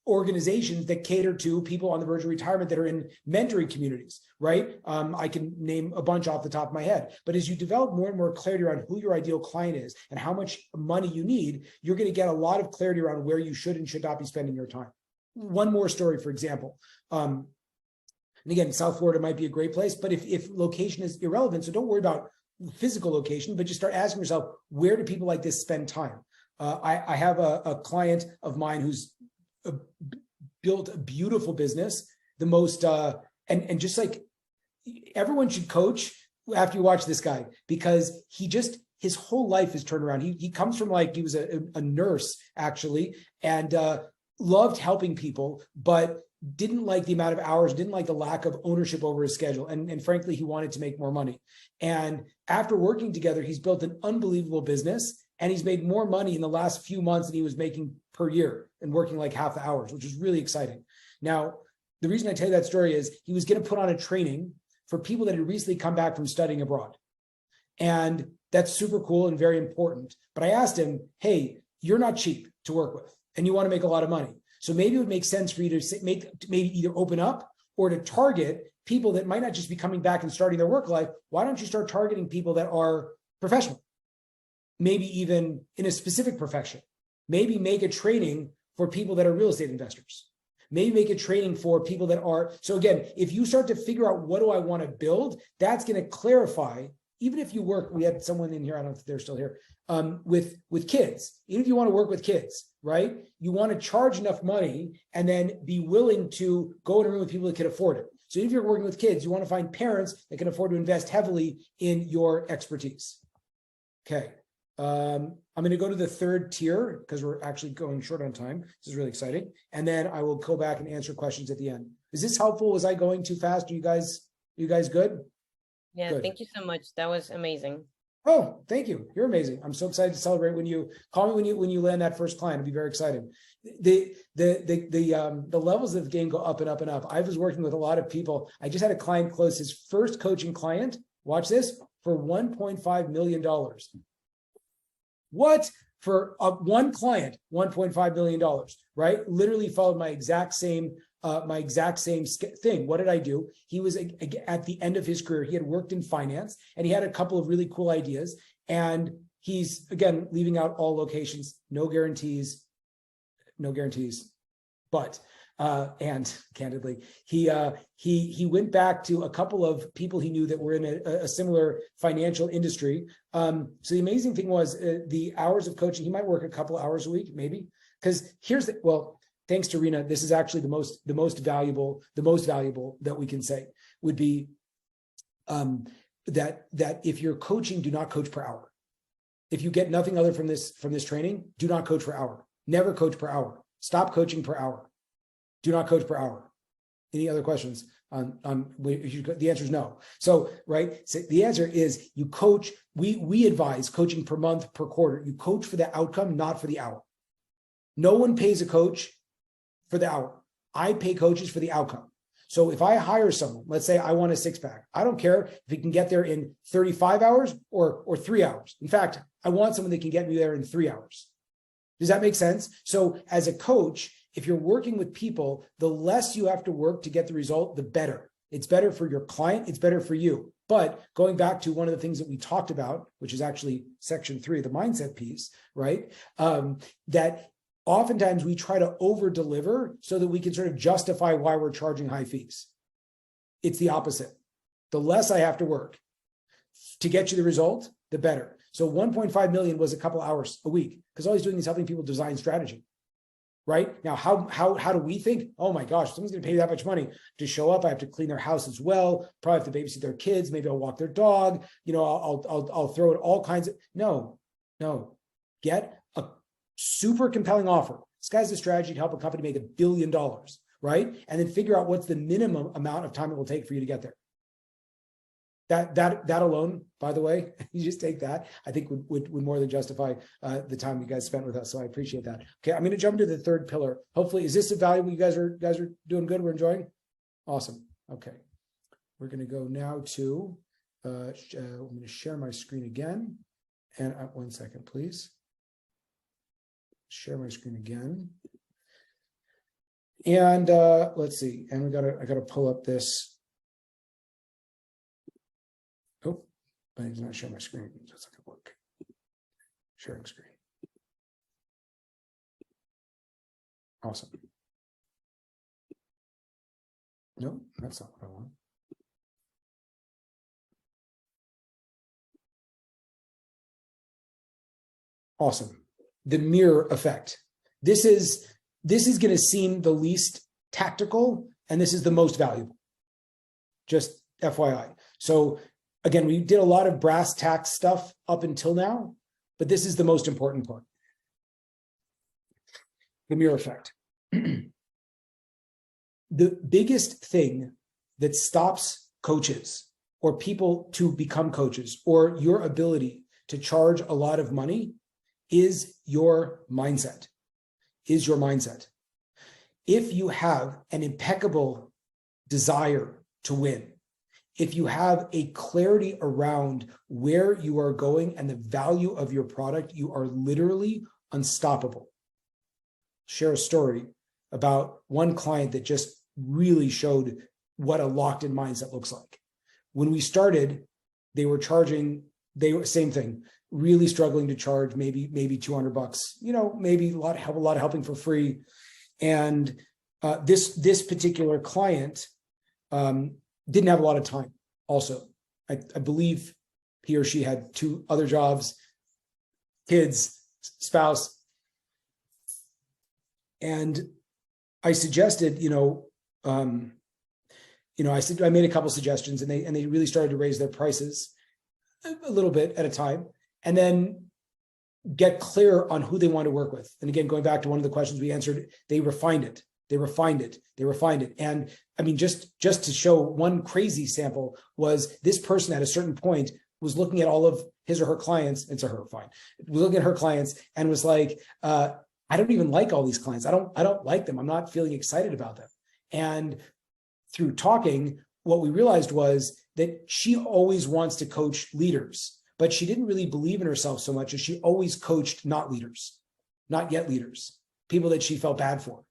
organizations that cater to people on the verge of retirement that are in mentoring communities, right? I can name a bunch off the top of my head. But as you develop more and more clarity around who your ideal client is and how much money you need, you're going to get a lot of clarity around where you should and should not be spending your time. One more story, for example. And again, South Florida might be a great place, but if location is irrelevant, so don't worry about physical location, but just start asking yourself, where do people like this spend time? I have a client of mine who's built a beautiful business, the most, and just like everyone should coach after you watch this guy, because his whole life is turned around. He comes from he was a nurse actually, and loved helping people, but didn't like the amount of hours, didn't like the lack of ownership over his schedule. And frankly, he wanted to make more money. And after working together, he's built an unbelievable business, and he's made more money in the last few months than he was making per year and working like half the hours, which is really exciting. Now, the reason I tell you that story is he was going to put on a training for people that had recently come back from studying abroad. And that's super cool and very important. But I asked him, hey, you're not cheap to work with, and you want to make a lot of money. So maybe it would make sense for you to maybe either open up or to target people that might not just be coming back and starting their work life. Why don't you start targeting people that are professional? Maybe even in a specific profession. Maybe make a training for people that are real estate investors. Maybe make a training for people that are. So again, if you start to figure out what do I want to build, that's going to clarify. Even if you work, we had someone in here, I don't know if they're still here, with kids. Even if you want to work with kids, right? You want to charge enough money and then be willing to go in a room with people that can afford it. So if you're working with kids, you want to find parents that can afford to invest heavily in your expertise. Okay. I'm going to go to the third tier because we're actually going short on time. This is really exciting. And then I will go back and answer questions at the end. Is this helpful? Was I going too fast? Are you guys good? Yeah, Good. Thank you so much. That was amazing. Oh, thank you. You're amazing. I'm so excited to celebrate when you call me when you land that first client. It'll be very exciting. The levels of the game go up and up and up. I was working with a lot of people. I just had a client close his first coaching client. Watch this, for $1.5 million. What? For one client, $1.5 million, right? Literally followed my exact same thing. What did I do? He was at the end of his career. He had worked in finance and he had a couple of really cool ideas. And he's, again, leaving out all locations, no guarantees. But, and candidly, he went back to a couple of people he knew that were in a similar financial industry. So the amazing thing was the hours of coaching, he might work a couple hours a week, maybe, because thanks to Rena, this is actually the most valuable that we can say would be that if you're coaching, do not coach per hour. If you get nothing other from this training, do not coach per hour. Never coach per hour. Stop coaching per hour. Do not coach per hour. Any other questions on the answer is no. So, right. So the answer is you coach. We advise coaching per month, per quarter. You coach for the outcome, not for the hour. No one pays a coach for the hour. I pay coaches for the outcome. So if I hire someone, let's say I want a six-pack, I don't care if he can get there in 35 hours or 3 hours. In fact, I want someone that can get me there in 3 hours. Does that make sense? So as a coach, if you're working with people, the less you have to work to get the result, the better. It's better for your client. It's better for you. But going back to one of the things that we talked about, which is actually section 3, the mindset piece, right? That oftentimes we try to over deliver so that we can sort of justify why we're charging high fees. It's the opposite. The less I have to work to get you the result, the better. So 1.5 million was a couple hours a week because all he's doing is helping people design strategy. Right now, how do we think? Oh my gosh, someone's going to pay me that much money to show up. I have to clean their house as well. Probably have to babysit their kids. Maybe I'll walk their dog. I'll throw it all kinds of. No. Get a super compelling offer. This guy's a strategy to help a company make $1 billion, right? And then figure out what's the minimum amount of time it will take for you to get there. That alone, by the way, you just take that, I think would more than justify the time you guys spent with us. So I appreciate that. Okay, I'm going to jump into the third pillar. Hopefully, is this a valuable? You guys are doing good. We're enjoying. Awesome. Okay, we're going to go now to. I'm going to share my screen again, and 1 second, please. Share my screen again, and let's see. And I got to pull up this. Oh, but it's not showing my screen. That's not gonna work. Sharing screen. Awesome. No, that's not what I want. Awesome. The mirror effect. This is going to seem the least tactical, and this is the most valuable. Just FYI. So again, we did a lot of brass tacks stuff up until now, but this is the most important part. The mirror effect. The biggest thing that stops coaches or people to become coaches or your ability to charge a lot of money is your mindset. Is your mindset. If you have an impeccable desire to win, if you have a clarity around where you are going and the value of your product, you are literally unstoppable. Share a story about one client that just really showed what a locked-in mindset looks like. When we started, they were same thing, really struggling to charge maybe $200, maybe a lot of helping for free. And this particular client didn't have a lot of time. Also, I believe he or she had 2 other jobs, kids, spouse. And I suggested, I made a couple suggestions, and they really started to raise their prices a little bit at a time, and then get clear on who they want to work with. And again, going back to one of the questions we answered, they refined it. And I mean, just to show one crazy sample was this person at a certain point was looking at all of his or her clients. It's a her, fine. Was looking at her clients and was like, I don't even like all these clients. I don't like them. I'm not feeling excited about them. And through talking, what we realized was that she always wants to coach leaders, but she didn't really believe in herself so much as she always coached not leaders, not yet leaders, people that she felt bad for.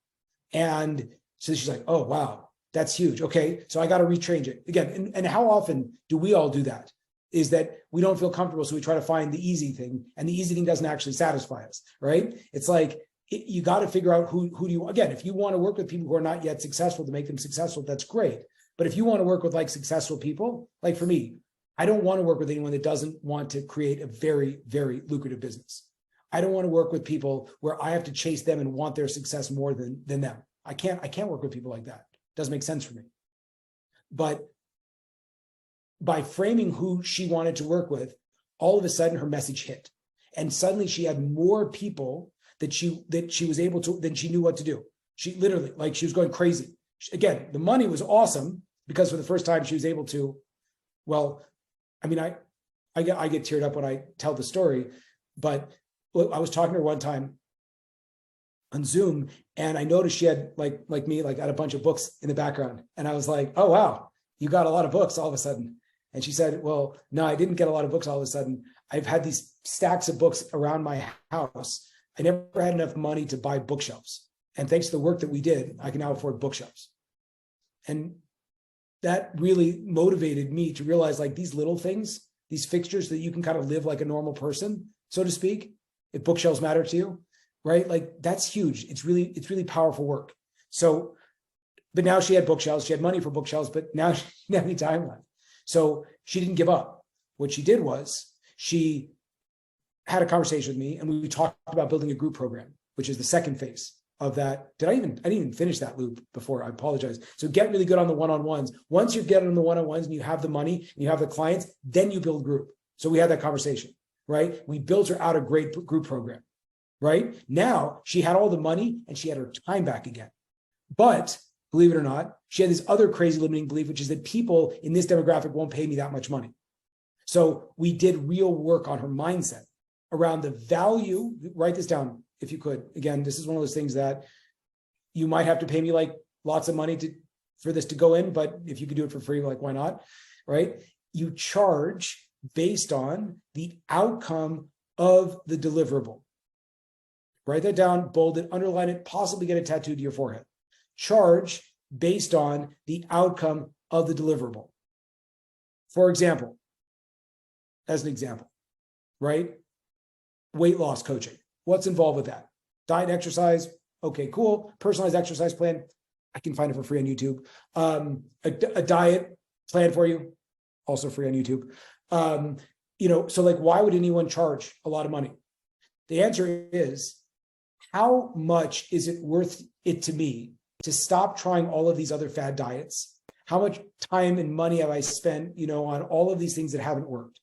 And so she's like, oh, wow, that's huge. Okay, so I got to retrain it again. And how often do we all do that? Is that we don't feel comfortable, so we try to find the easy thing, and the easy thing doesn't actually satisfy us, right? It's like, you got to figure out who do you, again, if you want to work with people who are not yet successful to make them successful, that's great. But if you want to work with like successful people, like for me, I don't want to work with anyone that doesn't want to create a very, very lucrative business. I don't want to work with people where I have to chase them and want their success more than them. I can't work with people like that. It doesn't make sense for me. But by framing who she wanted to work with, all of a sudden her message hit. And suddenly she had more people that she was able to, than she knew what to do. She literally, like, she was going crazy. Again, the money was awesome because for the first time she was able to, well, I mean, I get teared up when I tell the story, but I was talking to her one time on Zoom, and I noticed she had like me, like had a bunch of books in the background. And I was like, oh, wow, you got a lot of books all of a sudden. And she said, well, no, I didn't get a lot of books all of a sudden. I've had these stacks of books around my house. I never had enough money to buy bookshelves. And thanks to the work that we did, I can now afford bookshelves. And that really motivated me to realize, like, these little things, these fixtures that you can kind of live like a normal person, so to speak, if bookshelves matter to you, right? Like, that's huge. It's really powerful work. So, but now she had bookshelves, she had money for bookshelves, but now she didn't have any time left. So she didn't give up. What she did was she had a conversation with me and we talked about building a group program, which is the second phase of that. I didn't even finish that loop before. I apologize. So get really good on the one-on-ones. Once you get on the one-on-ones and you have the money and you have the clients, then you build group. So we had that conversation, right? We built her out a great group program, right? Now she had all the money and she had her time back again. But believe it or not, she had this other crazy limiting belief, which is that people in this demographic won't pay me that much money. So we did real work on her mindset around the value. Write this down if you could. Again, this is one of those things that you might have to pay me like lots of money for this to go in, but if you could do it for free, like why not, right? You charge based on the outcome of the deliverable. Write that down, bold it, underline it, possibly get it tattooed to your forehead. Charge based on the outcome of the deliverable. For example, as an example, right? Weight loss coaching. What's involved with that? Diet, exercise. Okay, cool. Personalized exercise plan. I can find it for free on YouTube. A diet plan for you, also free on YouTube. So like, why would anyone charge a lot of money? The answer is, how much is it worth it to me to stop trying all of these other fad diets? How much time and money have I spent, on all of these things that haven't worked?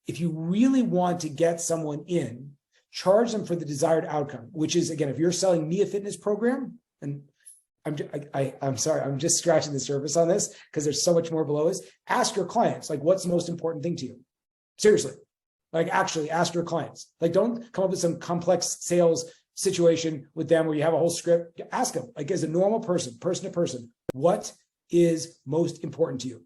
If you really want to get someone in, charge them for the desired outcome, which is, again, if you're selling me a fitness program, and I'm sorry, I'm just scratching the surface on this because there's so much more below us. Ask your clients, like, what's the most important thing to you? Seriously, like actually ask your clients. Like, don't come up with some complex sales situation with them where you have a whole script. Ask them, like, as a normal person to person, what is most important to you?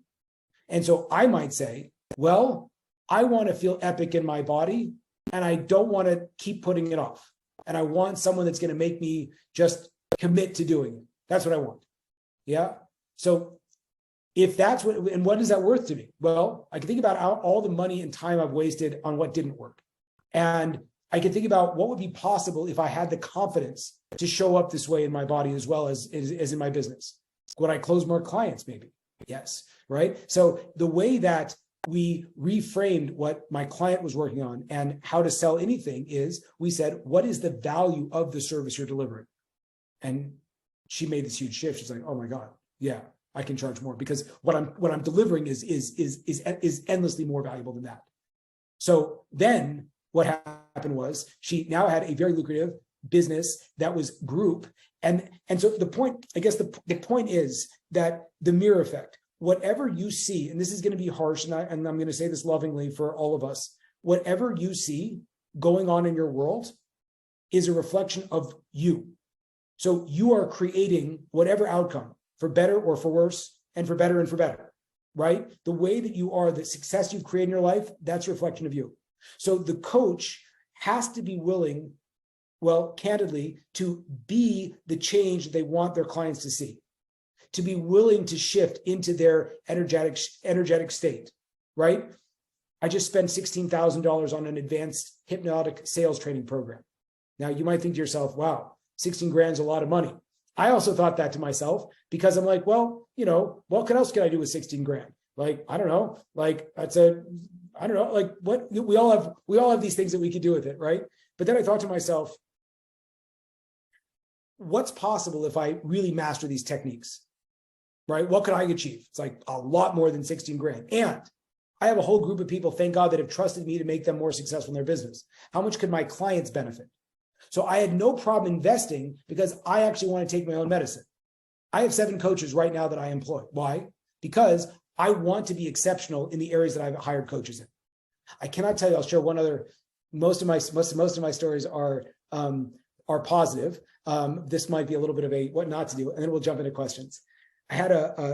And so I might say, well, I want to feel epic in my body and I don't want to keep putting it off. And I want someone that's going to make me just commit to doing it. That's what I want. Yeah. So if that's what is that worth to me? Well, I can think about all the money and time I've wasted on what didn't work. And I can think about what would be possible if I had the confidence to show up this way in my body as well as in my business. Would I close more clients? Maybe. Yes. Right. So the way that we reframed what my client was working on and how to sell anything is we said, what is the value of the service you're delivering? And she made this huge shift. She's like, oh my God, yeah, I can charge more because what I'm delivering is endlessly more valuable than that. So then what happened was she now had a very lucrative business that was group. And so the point, I guess the point is that the mirror effect, whatever you see, and this is going to be harsh, and I'm going to say this lovingly for all of us, whatever you see going on in your world is a reflection of you. So you are creating whatever outcome, for better or for worse, and for better and for better, right? The way that you are, the success you've created in your life, that's a reflection of you. So the coach has to be willing, well, candidly, to be the change they want their clients to see, to be willing to shift into their energetic state, right? I just spent $16,000 on an advanced hypnotic sales training program. Now you might think to yourself, wow, 16 grand is a lot of money. I also thought that to myself because I'm like, well, what else can I do with 16 grand? Like, I don't know, like I don't know, like what we all have these things that we could do with it, right? But then I thought to myself, what's possible if I really master these techniques, right? What could I achieve? It's like a lot more than 16 grand. And I have a whole group of people, thank God, that have trusted me to make them more successful in their business. How much could my clients benefit? So I had no problem investing because I actually want to take my own medicine. I have 7 coaches right now that I employ. Why? Because I want to be exceptional in the areas that I've hired coaches in. I cannot tell you, I'll share one other, most of my stories are positive. This might be a little bit of a what not to do, and then we'll jump into questions. I had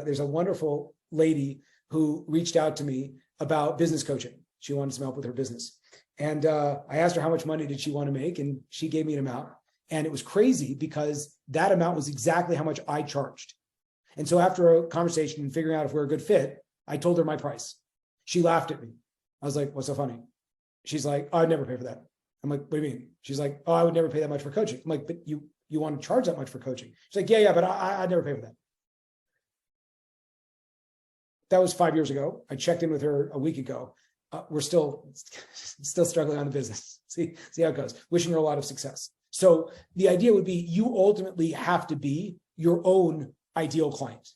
there's a wonderful lady who reached out to me about business coaching. She wanted some help with her business. And I asked her how much money did she want to make, and she gave me an amount. And it was crazy because that amount was exactly how much I charged. And so after a conversation and figuring out if we're a good fit, I told her my price. She laughed at me. I was like, what's so funny? She's like, oh, I'd never pay for that. I'm like, what do you mean? She's like, oh, I would never pay that much for coaching. I'm like, but you want to charge that much for coaching? She's like, yeah, but I'd never pay for that. That was 5 years ago. I checked in with her a week ago. we're still struggling on the business. See how it goes. Wishing her a lot of success. So the idea would be you ultimately have to be your own ideal client.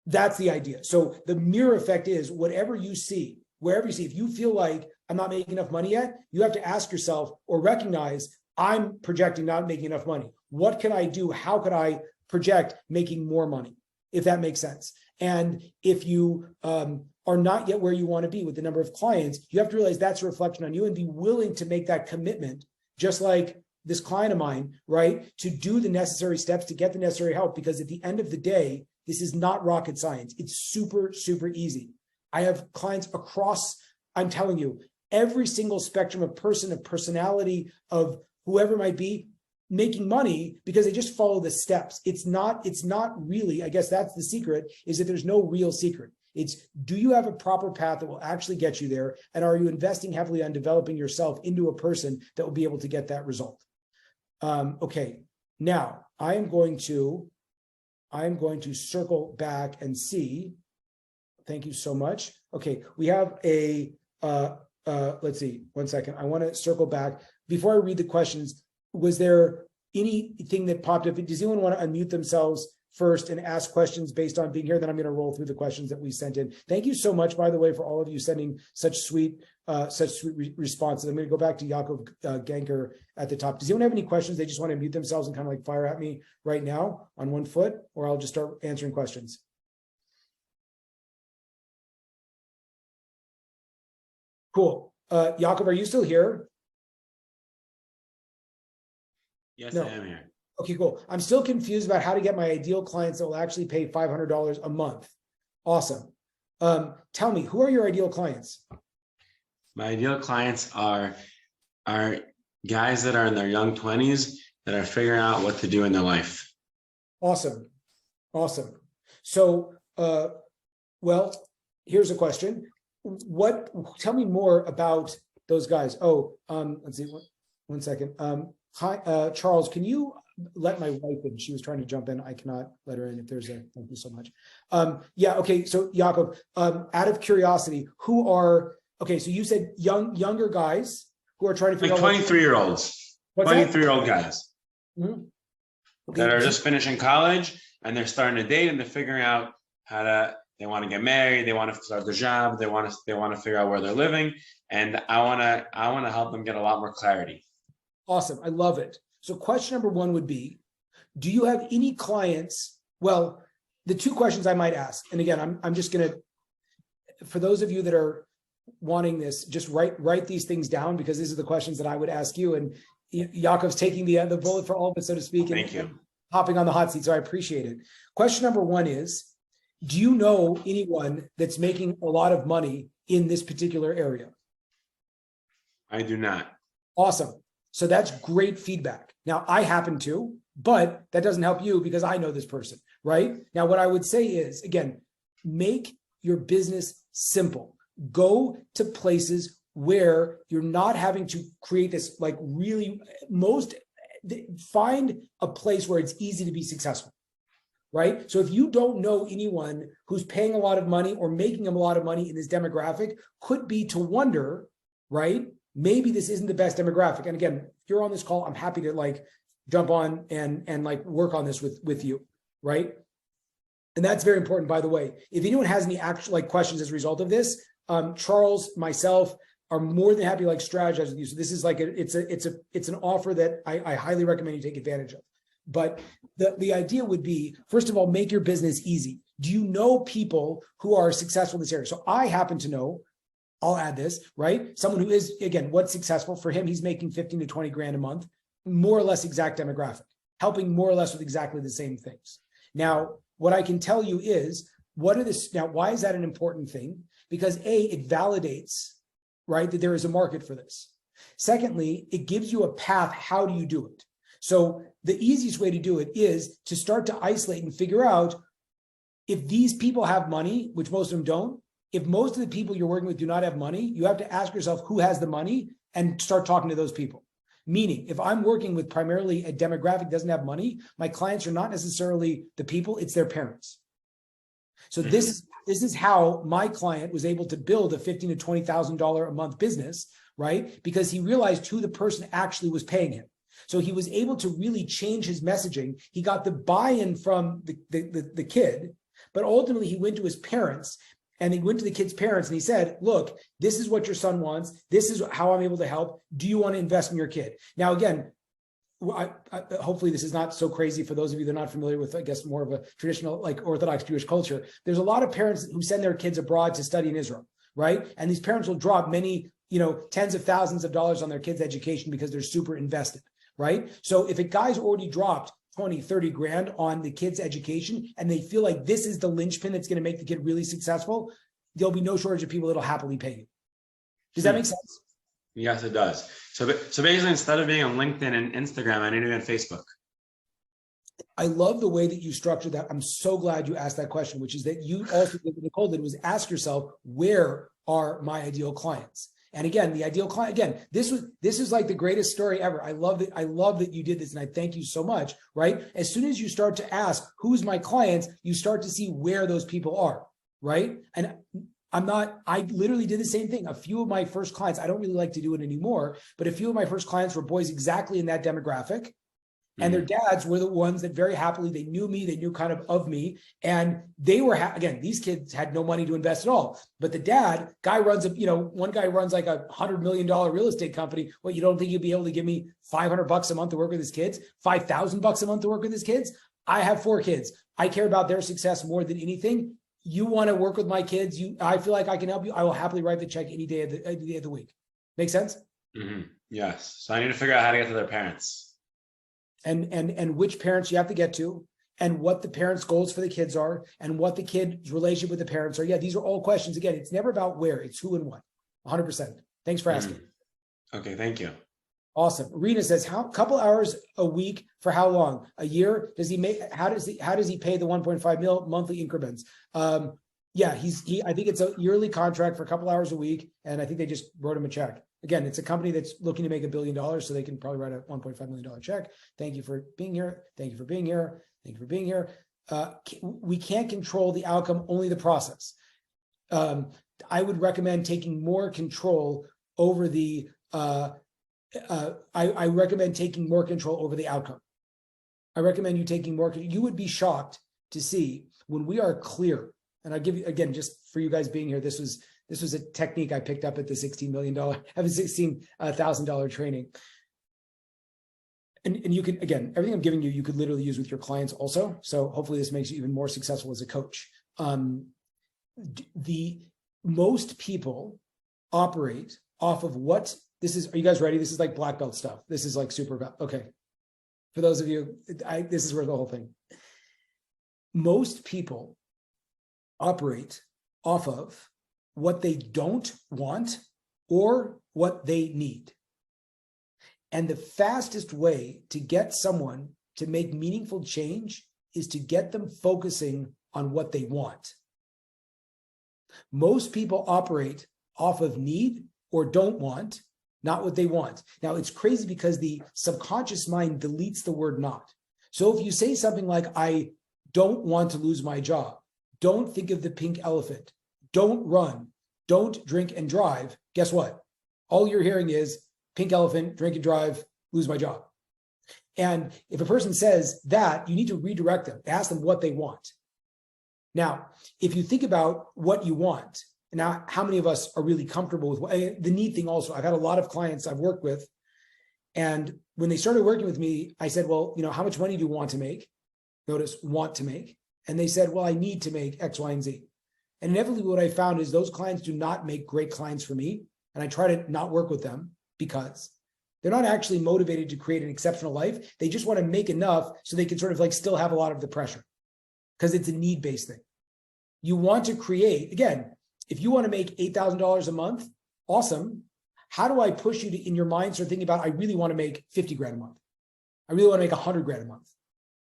That's the idea. So the mirror effect is whatever you see, wherever you see, if you feel like I'm not making enough money yet, you have to ask yourself or recognize I'm projecting not making enough money. What can I do? How could I project making more money? If that makes sense. And if you are not yet where you want to be with the number of clients, you have to realize that's a reflection on you and be willing to make that commitment, just like this client of mine, right? To do the necessary steps to get the necessary help, because at the end of the day, this is not rocket science. It's super, super easy. I have clients across, I'm telling you, every single spectrum of person, of personality, of whoever it might be, making money because they just follow the steps. It's not really, I guess that's the secret, is that there's no real secret. It's, do you have a proper path that will actually get you there? And are you investing heavily on developing yourself into a person that will be able to get that result? Okay, now I am going to circle back and see. Thank you so much. Okay, we have a, let's see, 1 second. I want to circle back. Before I read the questions, was there anything that popped up? Does anyone want to unmute themselves first and ask questions based on being here? Then I'm going to roll through the questions that we sent in. Thank you so much, by the way, for all of you sending such sweet responses. I'm going to go back to Yaakov Genker at the top. Does anyone have any questions? They just want to mute themselves and kind of like fire at me right now on one foot, or I'll just start answering questions. Cool. Yaakov, are you still here? Yes, No. I am here. Okay, cool. I'm still confused about how to get my ideal clients that will actually pay $500 a month. Awesome. Tell me, who are your ideal clients? My ideal clients are guys that are in their young 20s that are figuring out what to do in their life. Awesome. Awesome. So, well, here's a question. Tell me more about those guys. Oh, let's see, one second. Hi, Charles, can you let my wife in? She was trying to jump in. I cannot let her in if there's a, thank you so much. Yeah, okay, so Yaakov, out of curiosity, okay, so you said younger guys who are trying to figure Like out 23-year-olds, 23-year-old guys Mm-hmm. Okay. that are just finishing college and they're starting to date and they're figuring out they want to get married, they want to start their job, they want to figure out where they're living, and I want to help them get a lot more clarity. Awesome. I love it. So question number one would be, do you have any clients? Well, the two questions I might ask, and again, I'm just going to, for those of you that are wanting this, just write these things down, because these are the questions that I would ask you. And Yaakov's taking the bullet for all of it, so to speak, and hopping on the hot seat. So I appreciate it. Question number one is, do you know anyone that's making a lot of money in this particular area? I do not. Awesome. So that's great feedback. Now, I happen to, but that doesn't help you because I know this person, right? Now, what I would say is, again, make your business simple. Go to places where you're not having to create this, like really find a place where it's easy to be successful, right? So if you don't know anyone who's paying a lot of money or making a lot of money in this demographic, could be to wonder, right? Maybe this isn't the best demographic. And again, if you're on this call, I'm happy to like jump on and like work on this with you, right? And that's very important, by the way. If anyone has any actual like questions as a result of this, Charles, myself are more than happy to like strategize with you. So this is like it's an offer that I highly recommend you take advantage of. But the idea would be, first of all, make your business easy. Do you know people who are successful in this area? So I happen to know, I'll add this, right? Someone who is, again, what's successful for him, he's making 15 to 20 grand a month, more or less exact demographic, helping more or less with exactly the same things. Now, what I can tell you is, why is that an important thing? Because A, it validates, right, that there is a market for this. Secondly, it gives you a path. How do you do it? So the easiest way to do it is to start to isolate and figure out if these people have money, which most of them don't. If most of the people you're working with do not have money, you have to ask yourself who has the money and start talking to those people. Meaning, if I'm working with primarily a demographic that doesn't have money, my clients are not necessarily the people, it's their parents. So this is how my client was able to build a $15,000 to $20,000 a month business, right? Because he realized who the person actually was paying him. So he was able to really change his messaging. He got the buy-in from the kid, but ultimately he went to his parents, and he went to the kid's parents and he said, look, this is what your son wants. This is how I'm able to help. Do you want to invest in your kid? Now, again, hopefully this is not so crazy for those of you that are not familiar with, I guess, more of a traditional, like Orthodox Jewish culture. There's a lot of parents who send their kids abroad to study in Israel, right? And these parents will drop many, tens of thousands of dollars on their kids' education because they're super invested, right? So if a guy's already dropped 20, 30 grand on the kid's education, and they feel like this is the linchpin that's going to make the kid really successful, there'll be no shortage of people that'll happily pay you. Does that make sense? Yes, it does. So basically, instead of being on LinkedIn and Instagram, I need to be on Facebook. I love the way that you structured that. I'm so glad you asked that question, which is that you also did what Nicole did, was ask yourself, where are my ideal clients? And again, the ideal client, again, this is like the greatest story ever. I love that you did this, and I thank you so much, right? As soon as you start to ask, who's my clients, you start to see where those people are, right? And I literally did the same thing. A few of my first clients, I don't really like to do it anymore, but a few of my first clients were boys exactly in that demographic. And their dads were the ones that very happily, they knew me, they knew kind of me. And they were, again, these kids had no money to invest at all. But the guy runs one guy runs like $100 million real estate company. Well, you don't think you'll be able to give me $500 a month to work with his kids, $5,000 a month to work with his kids? I have 4 kids. I care about their success more than anything. You want to work with my kids? I feel like I can help you. I will happily write the check any day of the week. Make sense? Mm-hmm. Yes. So I need to figure out how to get to their parents. And which parents you have to get to, and what the parents' goals for the kids are, and what the kid's relationship with the parents are. Yeah, these are all questions. Again, it's never about where, it's who and what. 100%. Thanks for asking. Okay, thank you. Awesome. Rena says, couple hours a week for how long? A year? Does he make? How does he pay the 1.5 mil monthly increments? Yeah, I think it's a yearly contract for a couple hours a week, and I think they just wrote him a check. Again, it's a company that's looking to make $1 billion, so they can probably write a $1.5 million check. Thank you for being here. Thank you for being here. Thank you for being here. We can't control the outcome, only the process. I would recommend taking more control over the. I recommend taking more control over the outcome. I recommend you taking more. You would be shocked to see when we are clear. And I'll give you, again, just for you guys being here, this was a technique I picked up at the $16,000 training. And you can, again, everything I'm giving you, you could literally use with your clients also. So hopefully this makes you even more successful as a coach. The most people operate off of what this is. Are you guys ready? This is like black belt stuff. This is like super belt. Okay. For those of you, this is where the whole thing. Most people operate off of what they don't want or what they need. And the fastest way to get someone to make meaningful change is to get them focusing on what they want. Most people operate off of need or don't want, not what they want. Now, it's crazy because the subconscious mind deletes the word not. So if you say something like, I don't want to lose my job, don't think of the pink elephant, don't run, don't drink and drive, guess what? All you're hearing is pink elephant, drink and drive, lose my job. And if a person says that, you need to redirect them, ask them what they want. Now, if you think about what you want, now how many of us are really comfortable with the need thing also? I've had a lot of clients I've worked with, and when they started working with me, I said, well, how much money do you want to make? Notice, want to make. And they said, well, I need to make X, Y, and Z. And inevitably what I found is those clients do not make great clients for me. And I try to not work with them because they're not actually motivated to create an exceptional life. They just want to make enough so they can sort of like still have a lot of the pressure because it's a need-based thing. You want to create, again, if you want to make $8,000 a month, awesome. How do I push you to, in your mind, start thinking about, I really want to make 50 grand a month. I really want to make 100 grand a month,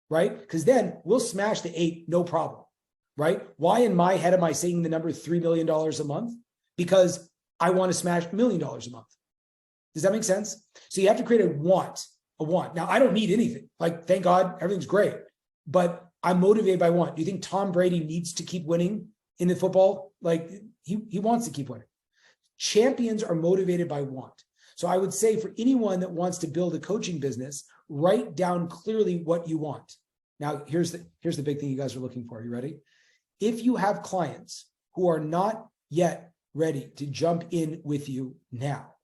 right? Because then we'll smash the 8, no problem, right? Why in my head am I saying the number $3 million a month? Because I want to smash $1 million a month. Does that make sense? So you have to create a want. Now, I don't need anything. Like, thank God, everything's great. But I'm motivated by want. Do you think Tom Brady needs to keep winning in the football? Like he wants to keep winning. Champions are motivated by want. So I would say for anyone that wants to build a coaching business, write down clearly what you want. Now, here's the big thing you guys are looking for. Are you ready? If you have clients who are not yet ready to jump in with you now,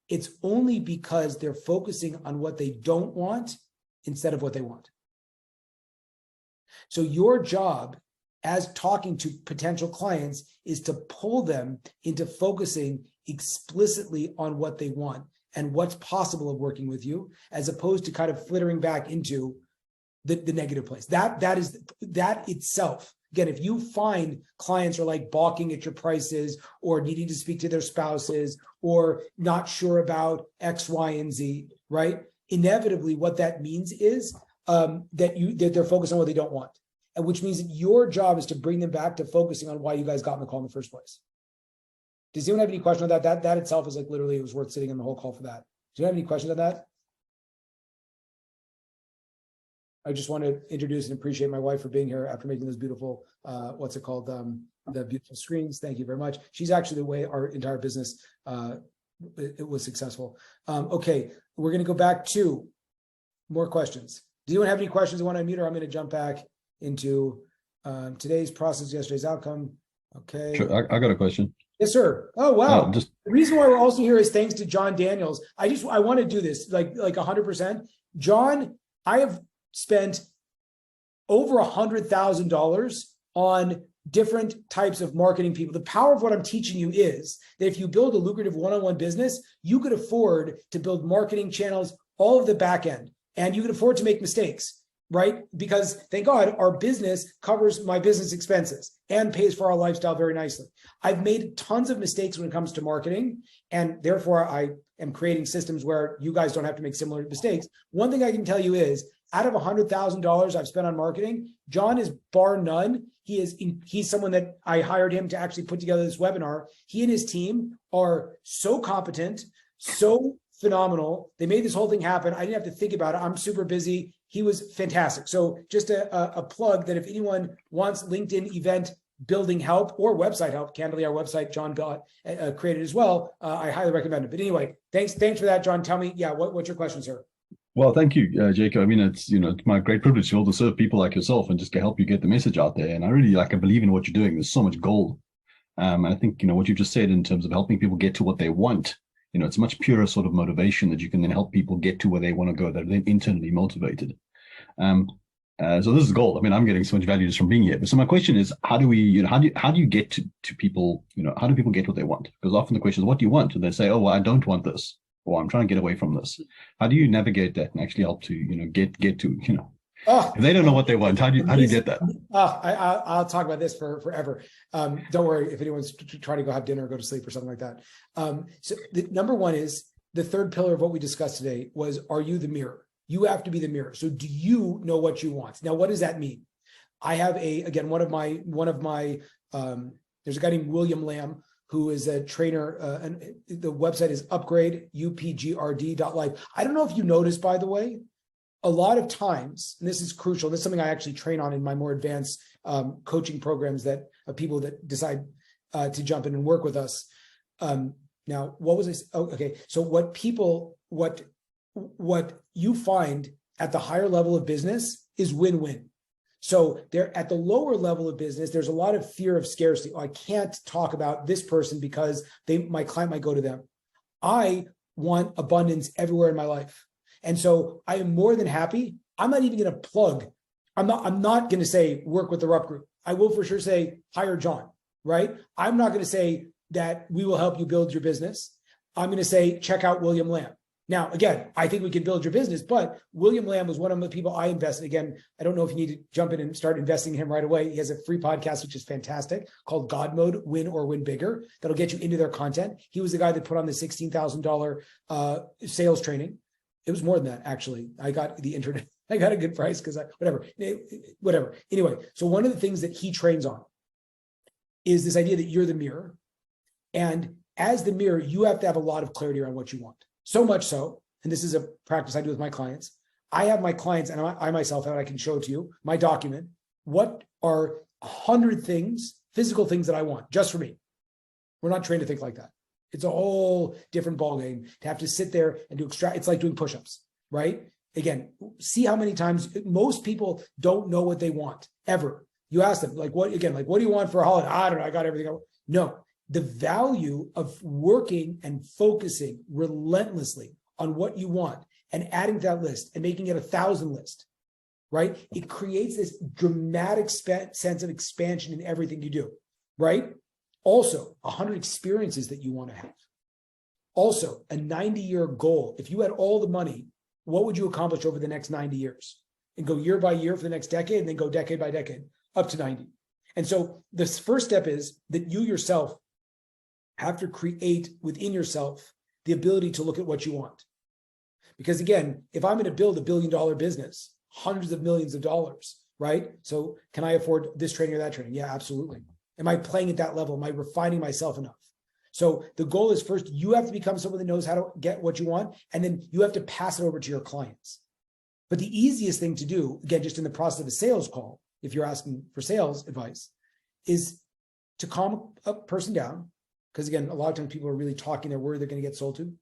it's only because they're focusing on what they don't want instead of what they want. So your job as talking to potential clients is to pull them into focusing explicitly on what they want and what's possible of working with you, as opposed to kind of flittering back into the negative place. That itself. Again, if you find clients are like balking at your prices or needing to speak to their spouses or not sure about X, Y, and Z, right? Inevitably, what that means is that they're focused on what they don't want. And which means that your job is to bring them back to focusing on why you guys got in the call in the first place. Does anyone have any question on that? That itself is like literally, it was worth sitting in the whole call for that. Do you have any questions on that? I just want to introduce and appreciate my wife for being here after making those beautiful, the beautiful screens. Thank you very much. She's actually the way our entire business, it was successful. Okay, we're going to go back to more questions. Do you have any questions you want to unmute, or I'm going to jump back into today's process, yesterday's outcome? Okay. Sure, I got a question. Yes, sir. Oh, wow. The reason why we're also here is thanks to John Daniels. I want to do this like 100%. John, I have spent over $100,000 on different types of marketing people. The power of what I'm teaching you is that if you build a lucrative one-on-one business, you could afford to build marketing channels, all of the back end, and you can afford to make mistakes, right? Because thank God our business covers my business expenses and pays for our lifestyle very nicely. I've made tons of mistakes when it comes to marketing, and therefore I am creating systems where you guys don't have to make similar mistakes. One thing I can tell you is, out of $100,000 I've spent on marketing, John is bar none. He's someone that I hired him to actually put together this webinar. He and his team are so competent, so phenomenal. They made this whole thing happen. I didn't have to think about it. I'm super busy. He was fantastic. So just a plug that if anyone wants LinkedIn event building help or website help, candidly, our website, John created as well. I highly recommend it. But anyway, thanks for that, John. Tell me, what's your question, sir? Well, thank you, Jacob. I mean, it's my great privilege to be able to serve people like yourself and just to help you get the message out there. And I really I believe in what you're doing. There's so much gold. And I think, what you just said in terms of helping people get to what they want, it's a much purer sort of motivation that you can then help people get to where they want to go. They're then internally motivated. So this is gold. I mean, I'm getting so much value just from being here. But so my question is, how do you get to people, how do people get what they want? Because often the question is, what do you want? And they say, oh, well, I don't want this, or I'm trying to get away from this. How do you navigate that and actually help to, get to, if they don't know what they want, how do you get that? I'll talk about this forever. Don't worry if anyone's trying to go have dinner or go to sleep or something like that. So the number one is, the third pillar of what we discussed today was, are you the mirror? You have to be the mirror. So do you know what you want? Now, what does that mean? I have one of my there's a guy named William Lamb, who is a trainer, and the website is upgrade.life. I don't know if you noticed, by the way, a lot of times, and this is crucial, this is something I actually train on in my more advanced coaching programs that people that decide to jump in and work with us. Now, what was this? Oh, okay. So what you find at the higher level of business is win-win. So there, at the lower level of business, there's a lot of fear of scarcity. Oh, I can't talk about this person because my client might go to them. I want abundance everywhere in my life. And so I am more than happy. I'm not even going to plug. I'm not going to say work with the Rupp Group. I will for sure say hire John, right? I'm not going to say that we will help you build your business. I'm going to say check out William Lamb. Now, again, I think we can build your business, but William Lamb was one of the people I invested. Again, I don't know if you need to jump in and start investing in him right away. He has a free podcast, which is fantastic, called God Mode, Win or Win Bigger. That'll get you into their content. He was the guy that put on the $16,000 sales training. It was more than that, actually. I got the internet. I got a good price because whatever. Anyway, so one of the things that he trains on is this idea that you're the mirror. And as the mirror, you have to have a lot of clarity around what you want. So much so, and this is a practice I do with my clients, I have my clients, and I myself, and I can show it to you, my document. What are 100 things, physical things that I want just for me? We're not trained to think like that. It's a whole different ballgame to have to sit there and do extract. It's like doing push-ups, right? Again, see how many times most people don't know what they want ever. You ask them, like, what do you want for a holiday? I don't know. I got everything. No, the value of working and focusing relentlessly on what you want and adding to that list and making it 1,000 list, right? It creates this dramatic sense of expansion in everything you do, right? Also, 100 experiences that you want to have. Also, a 90-year goal. If you had all the money, what would you accomplish over the next 90 years? And go year by year for the next decade, and then go decade by decade up to 90. And so this first step is that you yourself have to create within yourself the ability to look at what you want. Because again, if I'm going to build $1 billion business, hundreds of millions of dollars, right? So can I afford this training or that training? Yeah, absolutely. Am I playing at that level? Am I refining myself enough? So the goal is first, you have to become someone that knows how to get what you want, and then you have to pass it over to your clients. But the easiest thing to do, again, just in the process of a sales call, if you're asking for sales advice, is to calm a person down. Because again, a lot of times people are really talking, they're worried they're going to get sold to.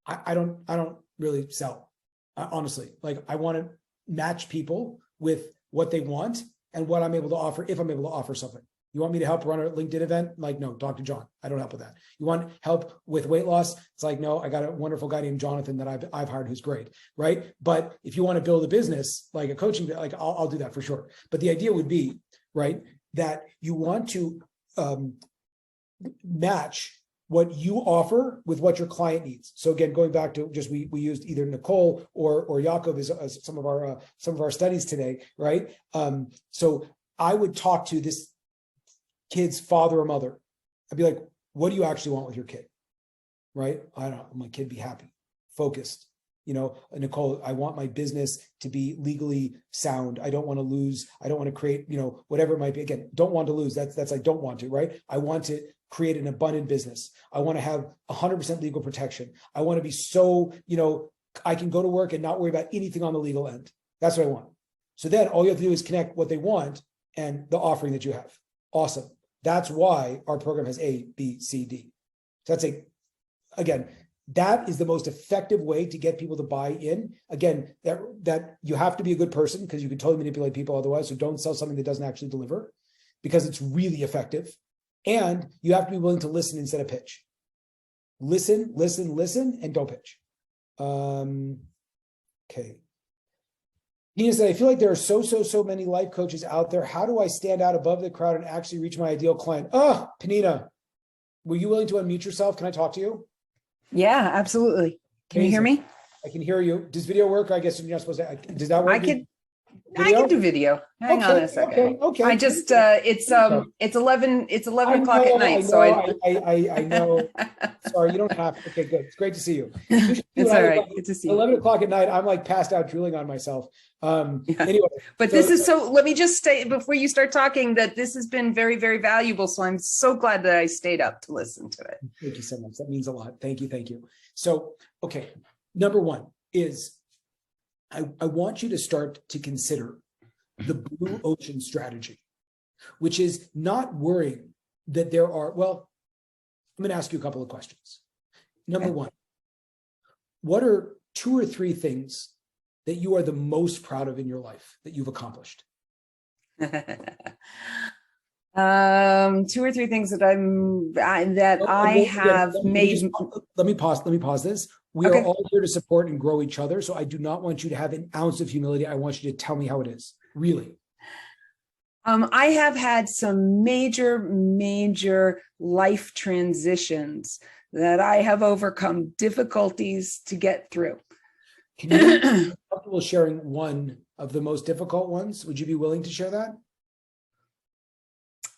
I don't really sell, honestly. Like, I want to match people with what they want and what I'm able to offer, if I'm able to offer something. You want me to help run a LinkedIn event? Like, no, talk to John. I don't help with that. You want help with weight loss? It's like, no, I got a wonderful guy named Jonathan that I've hired who's great, right? But if you want to build a business, like a coaching, like I'll do that for sure. But the idea would be, right, that you want to match what you offer with what your client needs. So again, going back to just we used either Nicole or Yaakov as some of our studies today, right? So I would talk to this kid's father or mother. I'd be like, what do you actually want with your kid? Right? I don't know. My kid be happy, focused. You know, Nicole, I want my business to be legally sound. I don't want to lose. I don't want to create, you know, whatever it might be. Again, don't want to lose. That's I don't want to, right? I want to create an abundant business. I want to have 100% legal protection. I want to be so, you know, I can go to work and not worry about anything on the legal end. That's what I want. So then all you have to do is connect what they want and the offering that you have. Awesome. That's why our program has A, B, C, D. So that's again, that is the most effective way to get people to buy in. Again, that you have to be a good person, because you can totally manipulate people otherwise. So don't sell something that doesn't actually deliver, because it's really effective. And you have to be willing to listen instead of pitch. Listen, and don't pitch. Okay. Nina said, I feel like there are so many life coaches out there. How do I stand out above the crowd and actually reach my ideal client? Oh, Panina, were you willing to unmute yourself? Can I talk to you? Yeah, absolutely. Can you hear me? I can hear you. Does video work? I guess you're not supposed to. Does that work? I can do video. Hang on a second. Okay. I just it's 11 o'clock at night. So I know. Sorry, you don't have to. Okay, good. It's great to see you. It's all right. Good to see you. 11 o'clock at night, I'm like passed out drooling on myself. Anyway. But this is let me just say before you start talking that this has been very, very valuable. So I'm so glad that I stayed up to listen to it. Thank you so much. That means a lot. Thank you. So, okay. Number one is I want you to start to consider the blue ocean strategy, which is not worrying that there are, well, I'm going to ask you a couple of questions. Number one, what are 2 or 3 things that you are the most proud of in your life that you've accomplished? 2 or 3 things that I have made. Let me pause this. We are all here to support and grow each other. So I do not want you to have an ounce of humility. I want you to tell me how it is, really. I have had some major life transitions that I have overcome difficulties to get through. Can you be comfortable sharing one of the most difficult ones? Would you be willing to share that?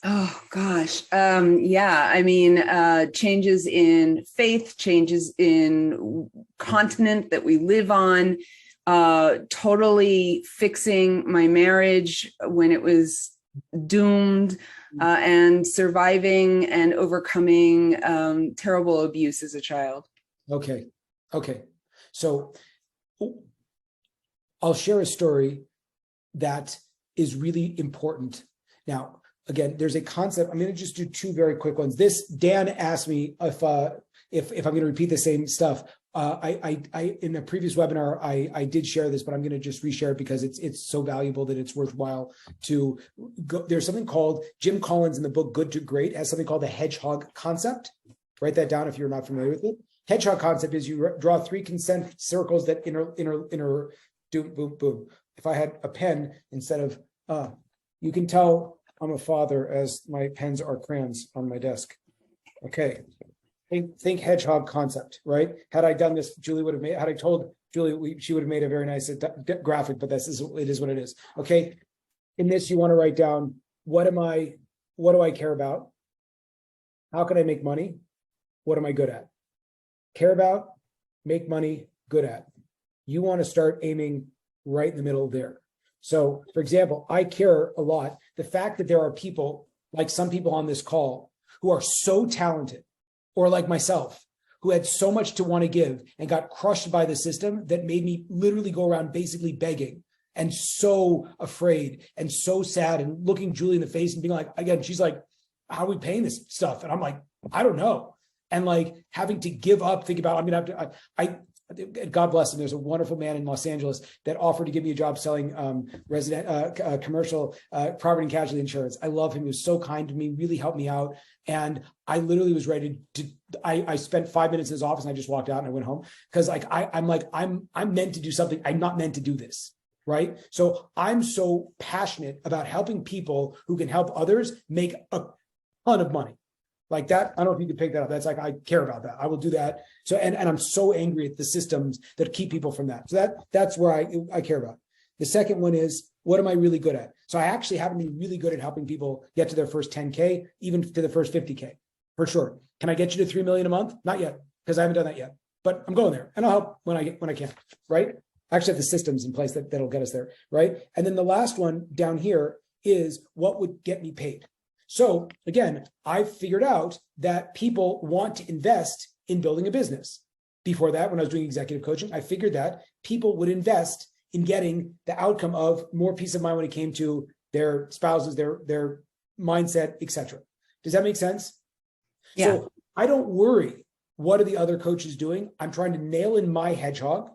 Oh gosh. Yeah. I mean, changes in faith, changes in continent that we live on, totally fixing my marriage when it was doomed, and surviving and overcoming terrible abuse as a child. Okay. So I'll share a story that is really important. Now, again, there's a concept. I'm going to just do two very quick ones. This, Dan asked me if I'm going to repeat the same stuff. I in a previous webinar, I did share this, but I'm going to just reshare it because it's so valuable that it's worthwhile to go. There's something called, Jim Collins in the book Good to Great has something called the hedgehog concept. Write that down if you're not familiar with it. Hedgehog concept is you draw three concentric circles that do boom, boom. If I had a pen instead of, you can tell I'm a father as my pens are crayons on my desk. Okay. Think hedgehog concept, right? Had I done this, Julie would have made, had I told Julie, she would have made a very nice graphic, but it is what it is. Okay. In this, you want to write down, what do I care about? How can I make money? What am I good at? Care about, make money, good at. You want to start aiming right in the middle there. So, for example, I care a lot. The fact that there are people, like some people on this call, who are so talented, or like myself, who had so much to want to give and got crushed by the system that made me literally go around basically begging and so afraid and so sad and looking Julie in the face and being like, again, she's like, how are we paying this stuff? And I'm like, I don't know. And like having to give up, think about, I'm going to have to, God bless him. There's a wonderful man in Los Angeles that offered to give me a job selling commercial property and casualty insurance. I love him. He was so kind to me, really helped me out. And I literally was ready to, I spent 5 minutes in his office and I just walked out and I went home. Cause like, I'm meant to do something. I'm not meant to do this. Right. So I'm so passionate about helping people who can help others make a ton of money. Like that, I don't know if you could pick that up. That's like, I care about that. I will do that. So, and I'm so angry at the systems that keep people from that. So that's where I care about. The second one is, what am I really good at? So I actually happen to be really good at helping people get to their first 10K, even to the first 50K, for sure. Can I get you to 3 million a month? Not yet, because I haven't done that yet, but I'm going there and I'll help when I can, right? I actually have the systems in place that'll get us there, right? And then the last one down here is, what would get me paid? So again, I figured out that people want to invest in building a business. Before that, when I was doing executive coaching, I figured that people would invest in getting the outcome of more peace of mind when it came to their spouses, their mindset, etc. Does that make sense? Yeah. So I don't worry, what are the other coaches doing? I'm trying to nail in my hedgehog.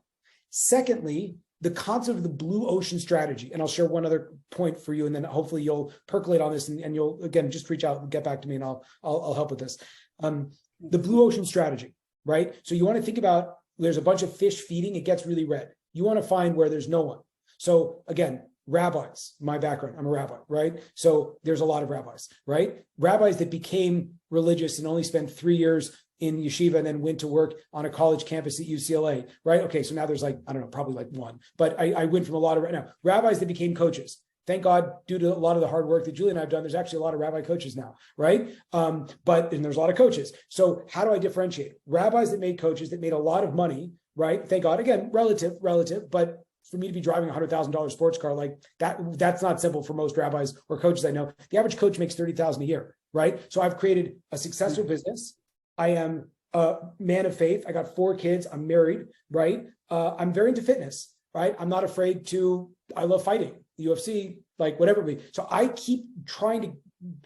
Secondly, the concept of the blue ocean strategy. And I'll share one other point for you, and then hopefully you'll percolate on this and you'll, again, just reach out and get back to me and I'll help with this. The blue ocean strategy, right? So you want to think about, there's a bunch of fish feeding, it gets really red. You want to find where there's no one. So again, rabbis, my background, I'm a rabbi, right? So there's a lot of rabbis, right? Rabbis that became religious and only spent 3 years in yeshiva and then went to work on a college campus at UCLA, right? Okay, so now there's like, I don't know, probably like one, but I went from a lot of, now, rabbis that became coaches. Thank God, due to a lot of the hard work that Julie and I have done, there's actually a lot of rabbi coaches now, right? And there's a lot of coaches. So how do I differentiate? Rabbis that made coaches that made a lot of money, right? Thank God, again, relative, but for me to be driving a $100,000 sports car, like that's not simple for most rabbis or coaches I know. The average coach makes $30,000 a year, right? So I've created a successful business. I am a man of faith. I got 4 kids. I'm married, right? I'm very into fitness, right? I'm not afraid to, I love fighting, UFC, like whatever it be. So I keep trying to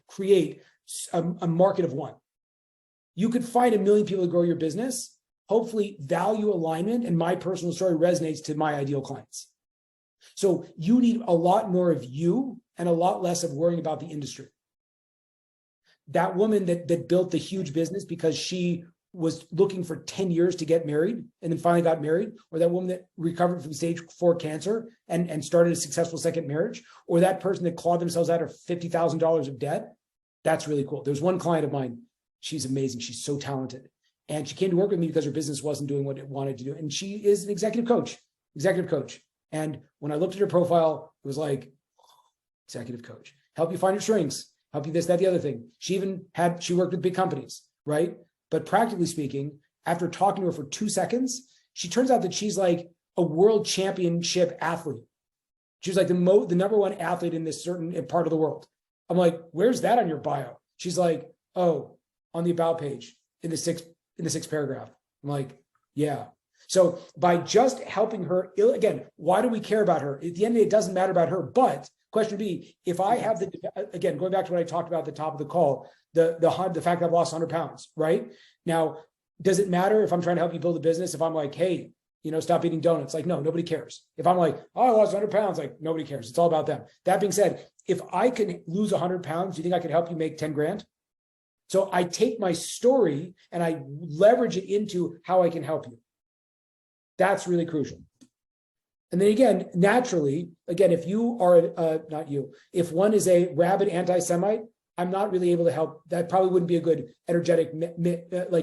create a market of one. You could find 1 million people to grow your business. Hopefully value alignment and my personal story resonates to my ideal clients. So you need a lot more of you and a lot less of worrying about the industry. That woman that built the huge business because she was looking for 10 years to get married and then finally got married, or that woman that recovered from stage 4 cancer and started a successful second marriage, or that person that clawed themselves out of $50,000 of debt, that's really cool. There's one client of mine, she's amazing. She's so talented. And she came to work with me because her business wasn't doing what it wanted to do. And she is an executive coach. And when I looked at her profile, it was like, executive coach, help you find your strengths, help you this, that, the other thing. She worked with big companies, right? But practically speaking, after talking to her for 2 seconds, she turns out that she's like a world championship athlete. She was like the number 1 athlete in this certain part of the world. I'm like, where's that on your bio? She's like, oh, on the about page in the sixth paragraph. I'm like, yeah. So by just helping her, again, why do we care about her? At the end of the day, it doesn't matter about her. But question would be, if I have again, going back to what I talked about at the top of the call, the fact that I've lost 100 pounds, right? Now, does it matter if I'm trying to help you build a business? If I'm like, hey, stop eating donuts. Like, no, nobody cares. If I'm like, oh, I lost 100 pounds, like nobody cares. It's all about them. That being said, if I can lose 100 pounds, do you think I can help you make 10 grand? So I take my story and I leverage it into how I can help you. That's really crucial. And then again, naturally, again, if you are, not you, if one is a rabid anti-Semite, I'm not really able to help. That probably wouldn't be a good energetic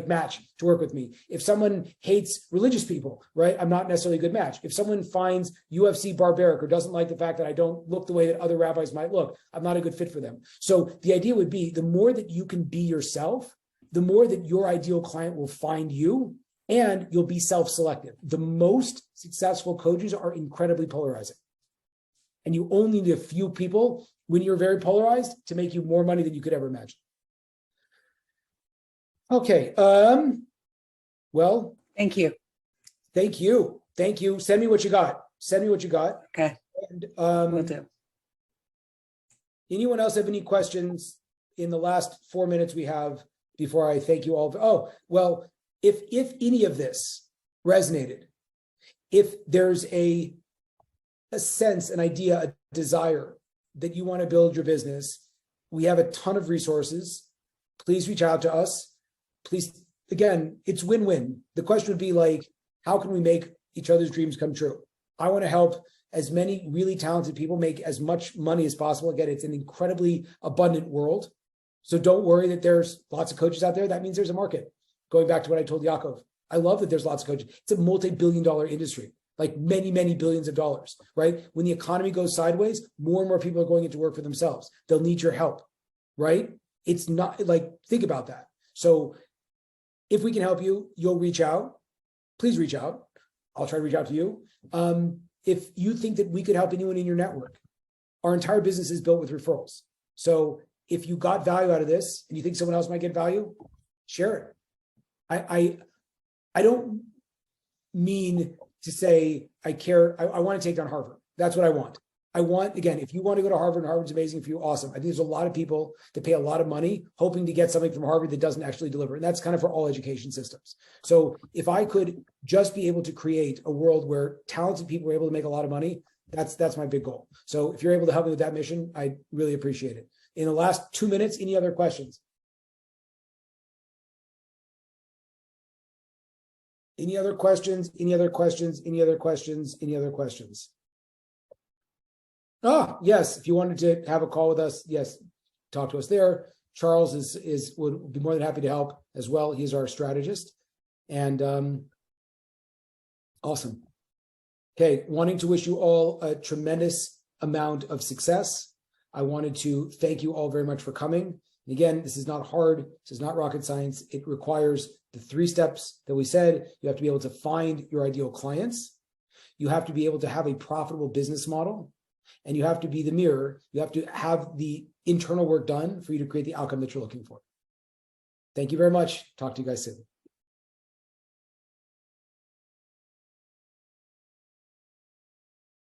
match to work with me. If someone hates religious people, right, I'm not necessarily a good match. If someone finds UFC barbaric or doesn't like the fact that I don't look the way that other rabbis might look, I'm not a good fit for them. So the idea would be the more that you can be yourself, the more that your ideal client will find you, and you'll be self-selective. The most successful coaches are incredibly polarizing. And you only need a few people when you're very polarized to make you more money than you could ever imagine. Okay. Well, Thank you. Thank you. Thank you. Send me what you got. Send me what you got. Okay. And Will do. anyone else have any questions in the last 4 minutes we have before I thank you all? Oh, well, if any of this resonated, if there's a sense, an idea, a desire that you want to build your business, we have a ton of resources. Please reach out to us. Please, again, it's win-win. The question would be like, how can we make each other's dreams come true? I want to help as many really talented people make as much money as possible. Again, it's an incredibly abundant world. So don't worry that there's lots of coaches out there. That means there's a market. Going back to what I told Yaakov, I love that there's lots of coaches. It's a multi-billion-dollar industry, like many, many billions of dollars, right? When the economy goes sideways, more and more people are going into work for themselves. They'll need your help, right? It's not like, think about that. So if we can help you, you'll reach out. Please reach out. I'll try to reach out to you. If you think that we could help anyone in your network, our entire business is built with referrals. So if you got value out of this and you think someone else might get value, share it. I don't mean to say I care. I want to take down Harvard. That's what I want. I want, again, if you want to go to Harvard and Harvard's amazing for you, awesome. I think there's a lot of people that pay a lot of money hoping to get something from Harvard that doesn't actually deliver. And that's kind of for all education systems. So if I could just be able to create a world where talented people are able to make a lot of money, that's my big goal. So if you're able to help me with that mission, I really appreciate it. In the last 2 minutes, any other questions? Any other questions? Any other questions? Any other questions? Any other questions? Ah, yes. If you wanted to have a call with us, yes, talk to us there. Charles would be more than happy to help as well. He's our strategist. And awesome. Okay, wanting to wish you all a tremendous amount of success. I wanted to thank you all very much for coming. And again, this is not hard. This is not rocket science. It requires the 3 steps that we said. You have to be able to find your ideal clients. You have to be able to have a profitable business model. And you have to be the mirror. You have to have the internal work done for you to create the outcome that you're looking for. Thank you very much. Talk to you guys soon.